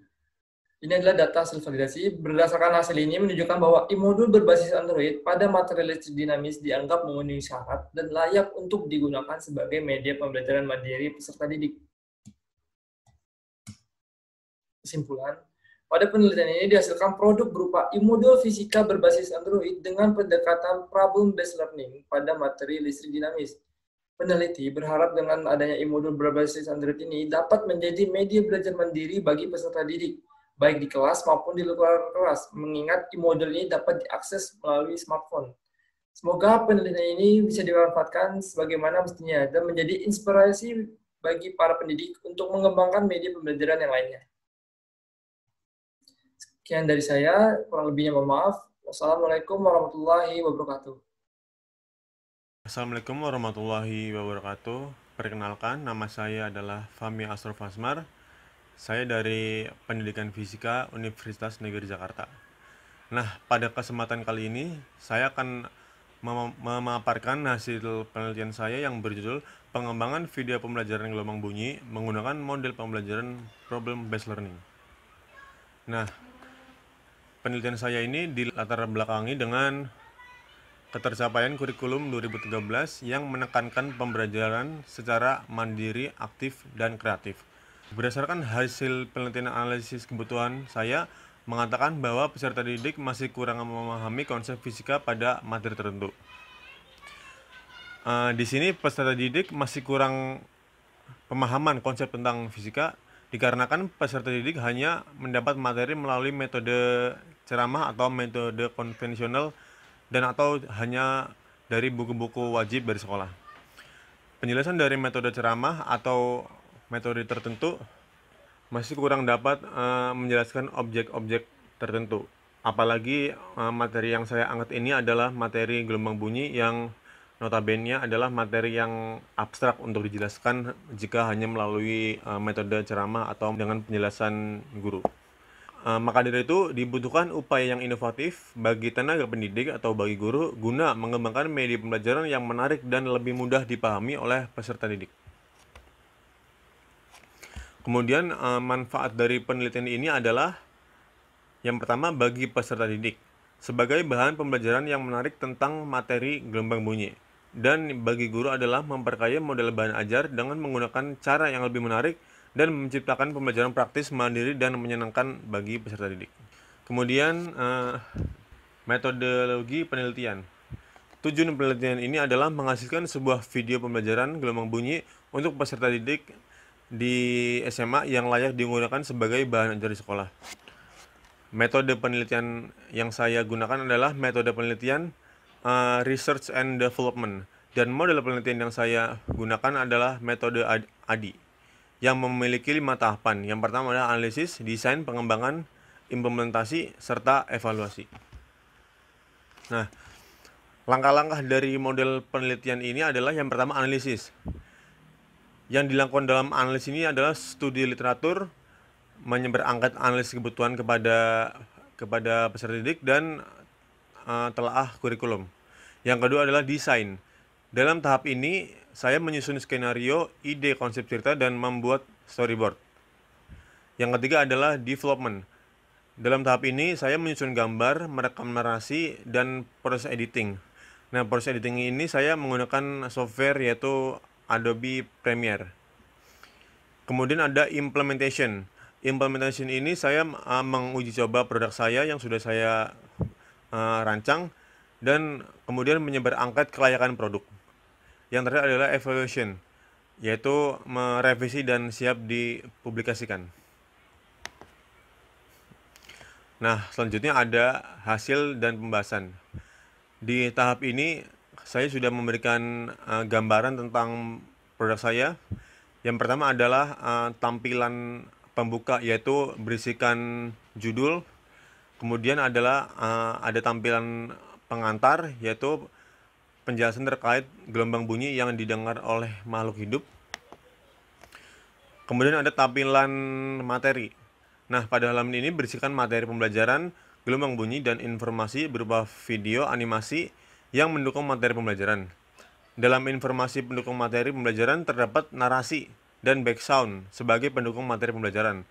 Ini adalah data hasil validasi. Berdasarkan hasil ini menunjukkan bahwa e-modul berbasis Android pada materi listrik dinamis dianggap memenuhi syarat dan layak untuk digunakan sebagai media pembelajaran mandiri peserta didik. Kesimpulan, pada penelitian ini dihasilkan produk berupa e-modul fisika berbasis Android dengan pendekatan problem-based learning pada materi listrik dinamis. Peneliti berharap dengan adanya e-modul berbasis Android ini dapat menjadi media belajar mandiri bagi peserta didik, baik di kelas maupun di luar kelas, mengingat e-modul ini dapat diakses melalui smartphone. Semoga penelitian ini bisa dimanfaatkan sebagaimana mestinya dan menjadi inspirasi bagi para pendidik untuk mengembangkan media pembelajaran yang lainnya. Sekian dari saya, kurang lebihnya mohon maaf. Wassalamualaikum warahmatullahi wabarakatuh. Assalamualaikum warahmatullahi wabarakatuh. Perkenalkan, nama saya adalah Fahmi Asraf Asmar. Saya dari Pendidikan Fisika Universitas Negeri Jakarta. Nah, pada kesempatan kali ini, saya akan memaparkan hasil penelitian saya yang berjudul Pengembangan Video Pembelajaran Gelombang Bunyi menggunakan model pembelajaran Problem-Based Learning. Nah, penelitian saya ini dilatar belakangi dengan ketercapaian kurikulum 2013 yang menekankan pembelajaran secara mandiri, aktif, dan kreatif. Berdasarkan hasil penelitian analisis kebutuhan saya mengatakan bahwa peserta didik masih kurang memahami konsep fisika pada materi tertentu. Di sini peserta didik masih kurang pemahaman konsep tentang fisika dikarenakan peserta didik hanya mendapat materi melalui metode ceramah atau metode konvensional dan atau hanya dari buku-buku wajib dari sekolah. Penjelasan dari metode ceramah atau metode tertentu masih kurang dapat menjelaskan objek-objek tertentu. Apalagi materi yang saya angkat ini adalah materi gelombang bunyi yang notabene adalah materi yang abstrak untuk dijelaskan jika hanya melalui metode ceramah atau dengan penjelasan guru. Maka dari itu dibutuhkan upaya yang inovatif bagi tenaga pendidik atau bagi guru guna mengembangkan media pembelajaran yang menarik dan lebih mudah dipahami oleh peserta didik. Kemudian manfaat dari penelitian ini adalah yang pertama bagi peserta didik sebagai bahan pembelajaran yang menarik tentang materi gelombang bunyi, dan bagi guru adalah memperkaya model bahan ajar dengan menggunakan cara yang lebih menarik dan menciptakan pembelajaran praktis mandiri dan menyenangkan bagi peserta didik. Kemudian metodologi penelitian. Tujuan penelitian ini adalah menghasilkan sebuah video pembelajaran gelombang bunyi untuk peserta didik di SMA yang layak digunakan sebagai bahan ajar di sekolah. Metode penelitian yang saya gunakan adalah metode penelitian Research and Development, dan model penelitian yang saya gunakan adalah metode ADI yang memiliki 5 tahapan. Yang pertama adalah analisis, desain, pengembangan, implementasi, serta evaluasi. Nah, langkah-langkah dari model penelitian ini adalah yang pertama analisis. Yang dilakukan dalam analisis ini adalah studi literatur, berangkat analisis kebutuhan kepada peserta didik, dan telaah kurikulum. Yang kedua adalah desain. Dalam tahap ini, saya menyusun skenario, ide, konsep cerita, dan membuat storyboard. Yang ketiga adalah development. Dalam tahap ini, saya menyusun gambar, merekam narasi, dan proses editing. Nah, proses editing ini saya menggunakan software yaitu Adobe Premiere. Kemudian ada implementation. Implementation ini saya menguji coba produk saya yang sudah saya rancang, dan kemudian menyebar angkat kelayakan produk. Yang terakhir adalah evaluation. yaitu merevisi dan siap dipublikasikan. Nah, selanjutnya ada hasil dan pembahasan. Di tahap ini saya sudah memberikan gambaran tentang produk saya. Yang pertama adalah tampilan pembuka, yaitu berisikan judul. Kemudian adalah ada tampilan pengantar, yaitu penjelasan terkait gelombang bunyi yang didengar oleh makhluk hidup. Kemudian ada tampilan materi. Nah, pada halaman ini berisikan materi pembelajaran, gelombang bunyi, dan informasi berupa video, animasi yang mendukung materi pembelajaran. Dalam informasi pendukung materi pembelajaran terdapat narasi dan background sebagai pendukung materi pembelajaran.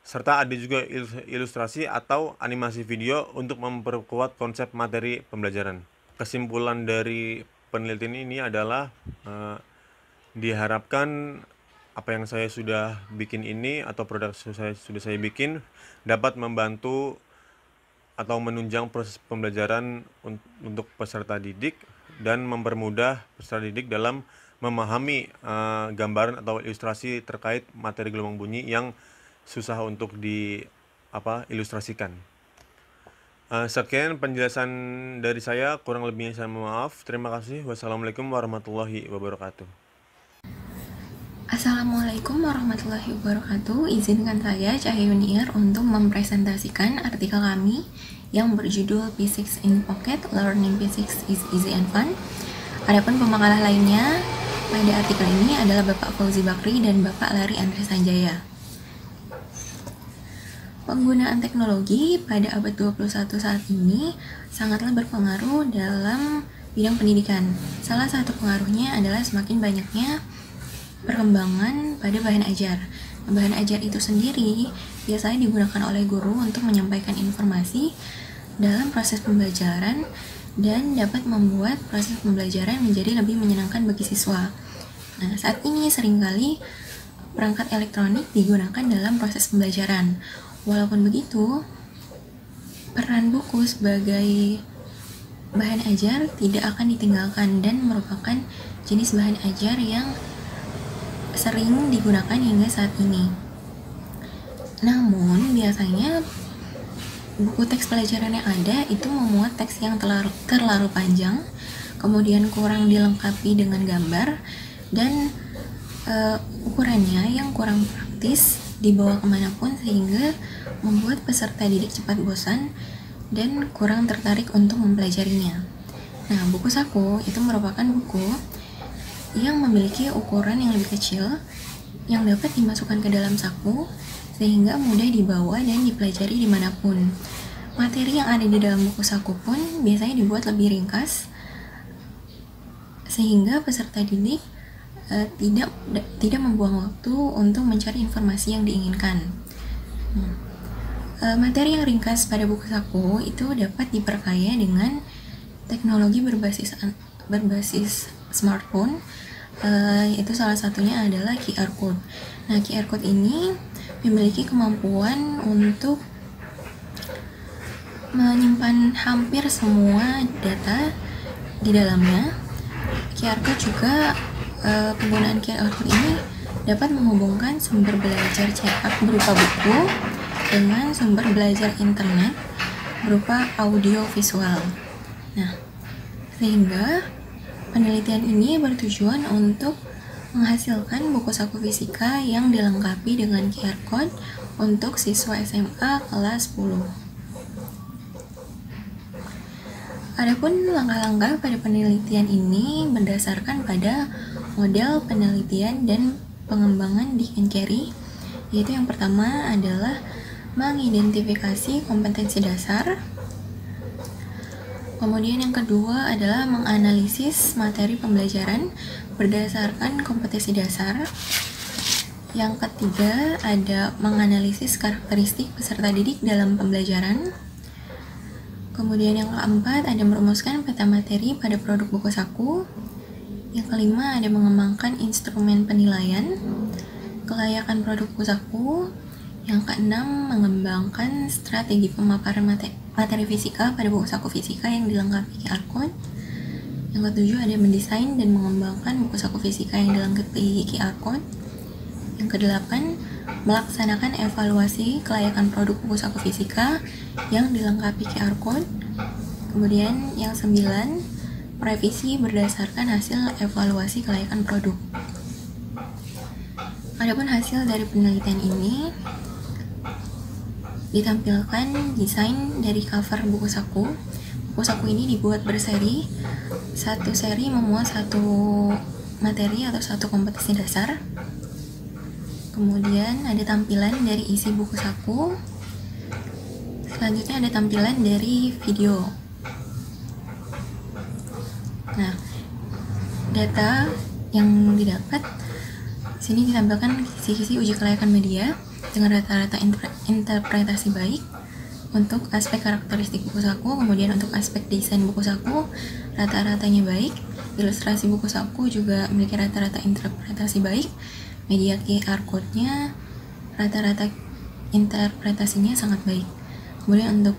Serta ada juga ilustrasi atau animasi video untuk memperkuat konsep materi pembelajaran. Kesimpulan dari penelitian ini adalah diharapkan apa yang saya sudah bikin ini atau produk sudah saya bikin dapat membantu atau menunjang proses pembelajaran untuk peserta didik dan mempermudah peserta didik dalam memahami gambaran atau ilustrasi terkait materi gelombang bunyi yang susah untuk ilustrasikan. Sekian penjelasan dari saya, kurang lebihnya saya mohon maaf. Terima kasih. Wassalamualaikum warahmatullahi wabarakatuh. Assalamualaikum warahmatullahi wabarakatuh. Izinkan saya Cahaya Yuniar untuk mempresentasikan artikel kami yang berjudul Physics in Pocket, Learning Physics is Easy and Fun. Adapun pemakalah lainnya pada artikel ini adalah Bapak Fauzi Bakri dan Bapak Lari Andre Sanjaya. Penggunaan teknologi pada abad 21 saat ini sangatlah berpengaruh dalam bidang pendidikan. Salah satu pengaruhnya adalah semakin banyaknya perkembangan pada bahan ajar. Bahan ajar itu sendiri biasanya digunakan oleh guru untuk menyampaikan informasi dalam proses pembelajaran dan dapat membuat proses pembelajaran menjadi lebih menyenangkan bagi siswa. Nah, saat ini seringkali perangkat elektronik digunakan dalam proses pembelajaran. Walaupun begitu, peran buku sebagai bahan ajar tidak akan ditinggalkan dan merupakan jenis bahan ajar yang sering digunakan hingga saat ini. Namun, biasanya buku teks pelajaran yang ada itu memuat teks yang terlalu panjang, kemudian kurang dilengkapi dengan gambar, dan ukurannya yang kurang praktis dibawa kemanapun sehingga membuat peserta didik cepat bosan dan kurang tertarik untuk mempelajarinya. Nah, buku saku itu merupakan buku yang memiliki ukuran yang lebih kecil yang dapat dimasukkan ke dalam saku sehingga mudah dibawa dan dipelajari dimanapun. Materi yang ada di dalam buku saku pun biasanya dibuat lebih ringkas sehingga peserta didik tidak membuang waktu untuk mencari informasi yang diinginkan. Materi yang ringkas pada buku saku itu dapat diperkaya dengan teknologi berbasis smartphone, yaitu salah satunya adalah QR Code. Nah, QR Code ini memiliki kemampuan untuk menyimpan hampir semua data di dalamnya. QR Code juga penggunaan QR Code ini dapat menghubungkan sumber belajar cetak berupa buku dengan sumber belajar internet berupa audio visual. Nah, sehingga penelitian ini bertujuan untuk menghasilkan buku saku fisika yang dilengkapi dengan QR Code untuk siswa SMA kelas 10. Adapun langkah-langkah pada penelitian ini berdasarkan pada model penelitian dan pengembangan Dick and Carey, yaitu yang pertama adalah mengidentifikasi kompetensi dasar. Kemudian yang kedua adalah menganalisis materi pembelajaran berdasarkan kompetensi dasar. Yang ketiga ada menganalisis karakteristik peserta didik dalam pembelajaran. Kemudian yang keempat ada merumuskan peta materi pada produk buku saku. Yang kelima ada mengembangkan instrumen penilaian kelayakan produk buku saku. Yang keenam mengembangkan strategi pemaparan materi fisika pada buku saku fisika yang dilengkapi QR Code. Yang Yang ketujuh ada mendesain dan mengembangkan buku saku fisika yang dilengkapi QR Code. Yang kedelapan, melaksanakan evaluasi kelayakan produk buku saku fisika yang dilengkapi QR Code. Kemudian yang 9, merevisi berdasarkan hasil evaluasi kelayakan produk. Adapun hasil dari penelitian ini ditampilkan desain dari cover buku saku. Buku saku ini dibuat berseri. Satu seri memuat satu materi atau satu kompetisi dasar. Kemudian ada tampilan dari isi buku saku. Selanjutnya ada tampilan dari video. Nah, data yang didapat sini ditampilkan kisi-kisi uji kelayakan media dengan rata-rata interpretasi baik untuk aspek karakteristik buku saku, kemudian untuk aspek desain buku saku rata-ratanya baik, ilustrasi buku saku juga memiliki rata-rata interpretasi baik, media QR code-nya rata-rata interpretasinya sangat baik. Kemudian untuk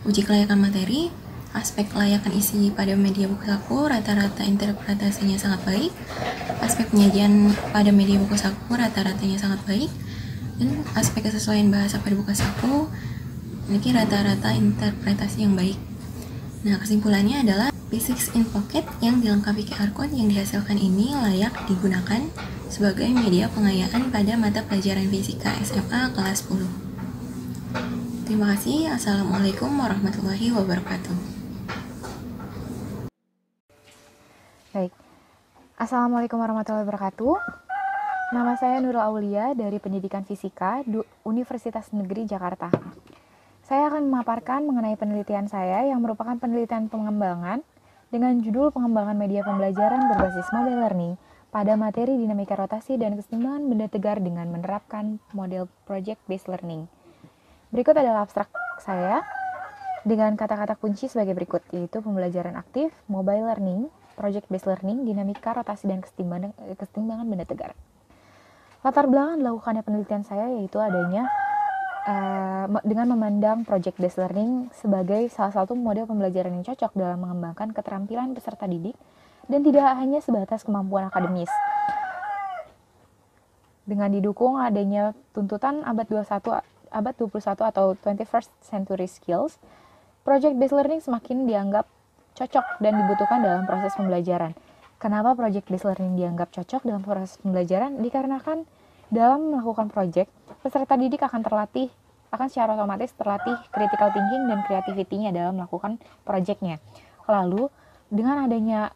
uji kelayakan materi, aspek kelayakan isi pada media buku saku rata-rata interpretasinya sangat baik, aspek penyajian pada media buku saku rata-ratanya sangat baik, dan aspek kesesuaian bahasa pada buku saku memiliki rata-rata interpretasi yang baik. Nah, kesimpulannya adalah P6 in Pocket yang dilengkapi QR Code yang dihasilkan ini layak digunakan sebagai media pengayaan pada mata pelajaran fisika SMA kelas 10. Terima kasih. Assalamualaikum warahmatullahi wabarakatuh. Baik. Assalamualaikum warahmatullahi wabarakatuh. Nama saya Nurul Aulia dari Pendidikan Fisika Universitas Negeri Jakarta. Saya akan memaparkan mengenai penelitian saya yang merupakan penelitian pengembangan dengan judul pengembangan media pembelajaran berbasis mobile learning pada materi dinamika rotasi dan keseimbangan benda tegar dengan menerapkan model project based learning. Berikut adalah abstrak saya dengan kata-kata kunci sebagai berikut, yaitu pembelajaran aktif, mobile learning, project based learning, dinamika rotasi dan keseimbangan benda tegar. Latar belakang dilakukannya penelitian saya yaitu adanya dengan memandang project based learning sebagai salah satu model pembelajaran yang cocok dalam mengembangkan keterampilan peserta didik dan tidak hanya sebatas kemampuan akademis. Dengan didukung adanya tuntutan abad 21 atau 21st century skills, project based learning semakin dianggap cocok dan dibutuhkan dalam proses pembelajaran. Kenapa project based learning dianggap cocok dalam proses pembelajaran? Dikarenakan dalam melakukan project, peserta didik akan secara otomatis terlatih critical thinking dan creativity-nya dalam melakukan project-nya. Lalu, dengan adanya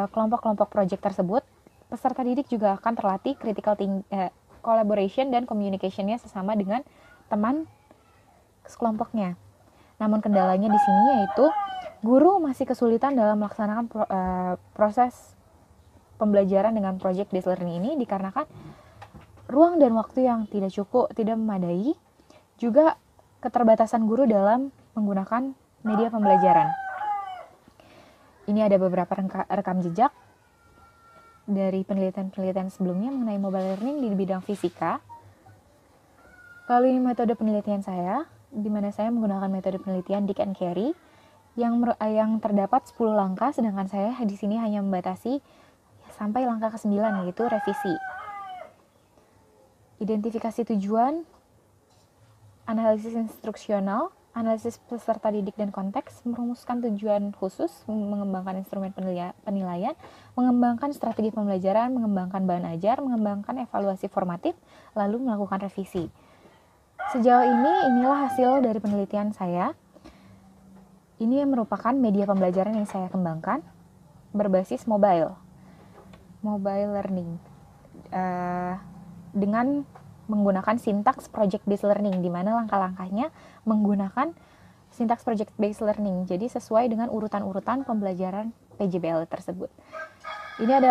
kelompok-kelompok project tersebut, peserta didik juga akan terlatih critical collaboration dan communication-nya sesama dengan teman sekelompoknya. Namun kendalanya di sini yaitu guru masih kesulitan dalam melaksanakan proses pembelajaran dengan project based learning ini dikarenakan ruang dan waktu yang tidak memadai, juga keterbatasan guru dalam menggunakan media pembelajaran. Ini ada beberapa rekam jejak dari penelitian-penelitian sebelumnya mengenai mobile learning di bidang fisika. Lalu ini metode penelitian saya, di mana saya menggunakan metode penelitian Dick and Carey yang terdapat 10 langkah, sedangkan saya di sini hanya membatasi sampai langkah ke-9 yaitu revisi. Identifikasi tujuan, analisis instruksional, analisis peserta didik dan konteks, merumuskan tujuan khusus, mengembangkan instrumen penilaian, mengembangkan strategi pembelajaran, mengembangkan bahan ajar, mengembangkan evaluasi formatif, lalu melakukan revisi. Sejauh ini, inilah hasil dari penelitian saya. Ini merupakan media pembelajaran yang saya kembangkan berbasis mobile learning. Dengan menggunakan sintaks project based learning, di mana langkah-langkahnya menggunakan sintaks project based learning. Jadi sesuai dengan urutan-urutan pembelajaran PJBL tersebut. Ini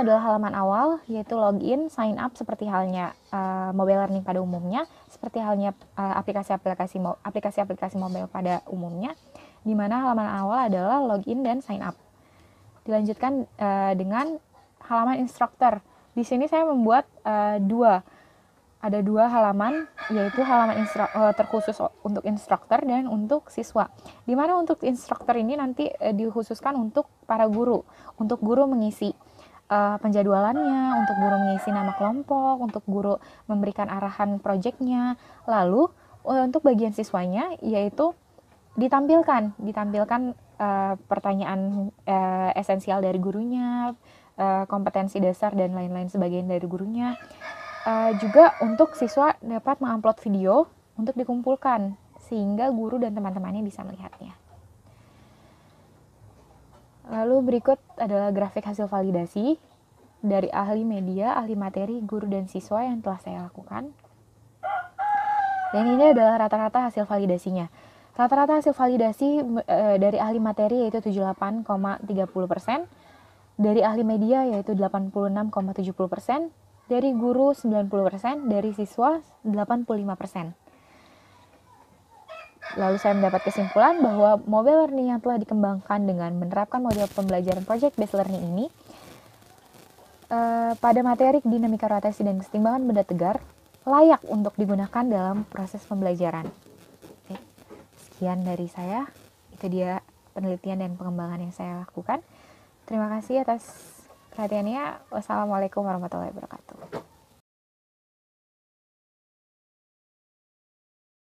adalah halaman awal, yaitu login, sign up seperti halnya mobile learning pada umumnya, seperti halnya aplikasi-aplikasi mobile pada umumnya, di mana halaman awal adalah login dan sign up. Dilanjutkan dengan halaman instructor. Di sini saya membuat dua ada 2 halaman, yaitu halaman terkhusus untuk instruktur dan untuk siswa. Di mana untuk instruktur ini nanti dikhususkan untuk para guru, untuk guru mengisi penjadwalannya, untuk guru mengisi nama kelompok, untuk guru memberikan arahan proyeknya. Lalu untuk bagian siswanya yaitu ditampilkan pertanyaan esensial dari gurunya, kompetensi dasar dan lain-lain sebagainya dari gurunya. Juga untuk siswa dapat mengupload video untuk dikumpulkan sehingga guru dan teman-temannya bisa melihatnya. Lalu berikut adalah grafik hasil validasi dari ahli media, ahli materi, guru dan siswa yang telah saya lakukan. Dan ini adalah rata-rata hasil validasinya. Rata-rata hasil validasi dari ahli materi yaitu 78,30%, dari ahli media yaitu 86,70%, dari guru 90%, dari siswa 85%. Lalu saya mendapat kesimpulan bahwa mobile learning yang telah dikembangkan dengan menerapkan model pembelajaran project based learning ini pada materi dinamika rotasi dan kesetimbangan benda tegar layak untuk digunakan dalam proses pembelajaran. Oke. Sekian dari saya, itu dia penelitian dan pengembangan yang saya lakukan. Terima kasih atas perhatiannya. Wassalamualaikum warahmatullahi wabarakatuh.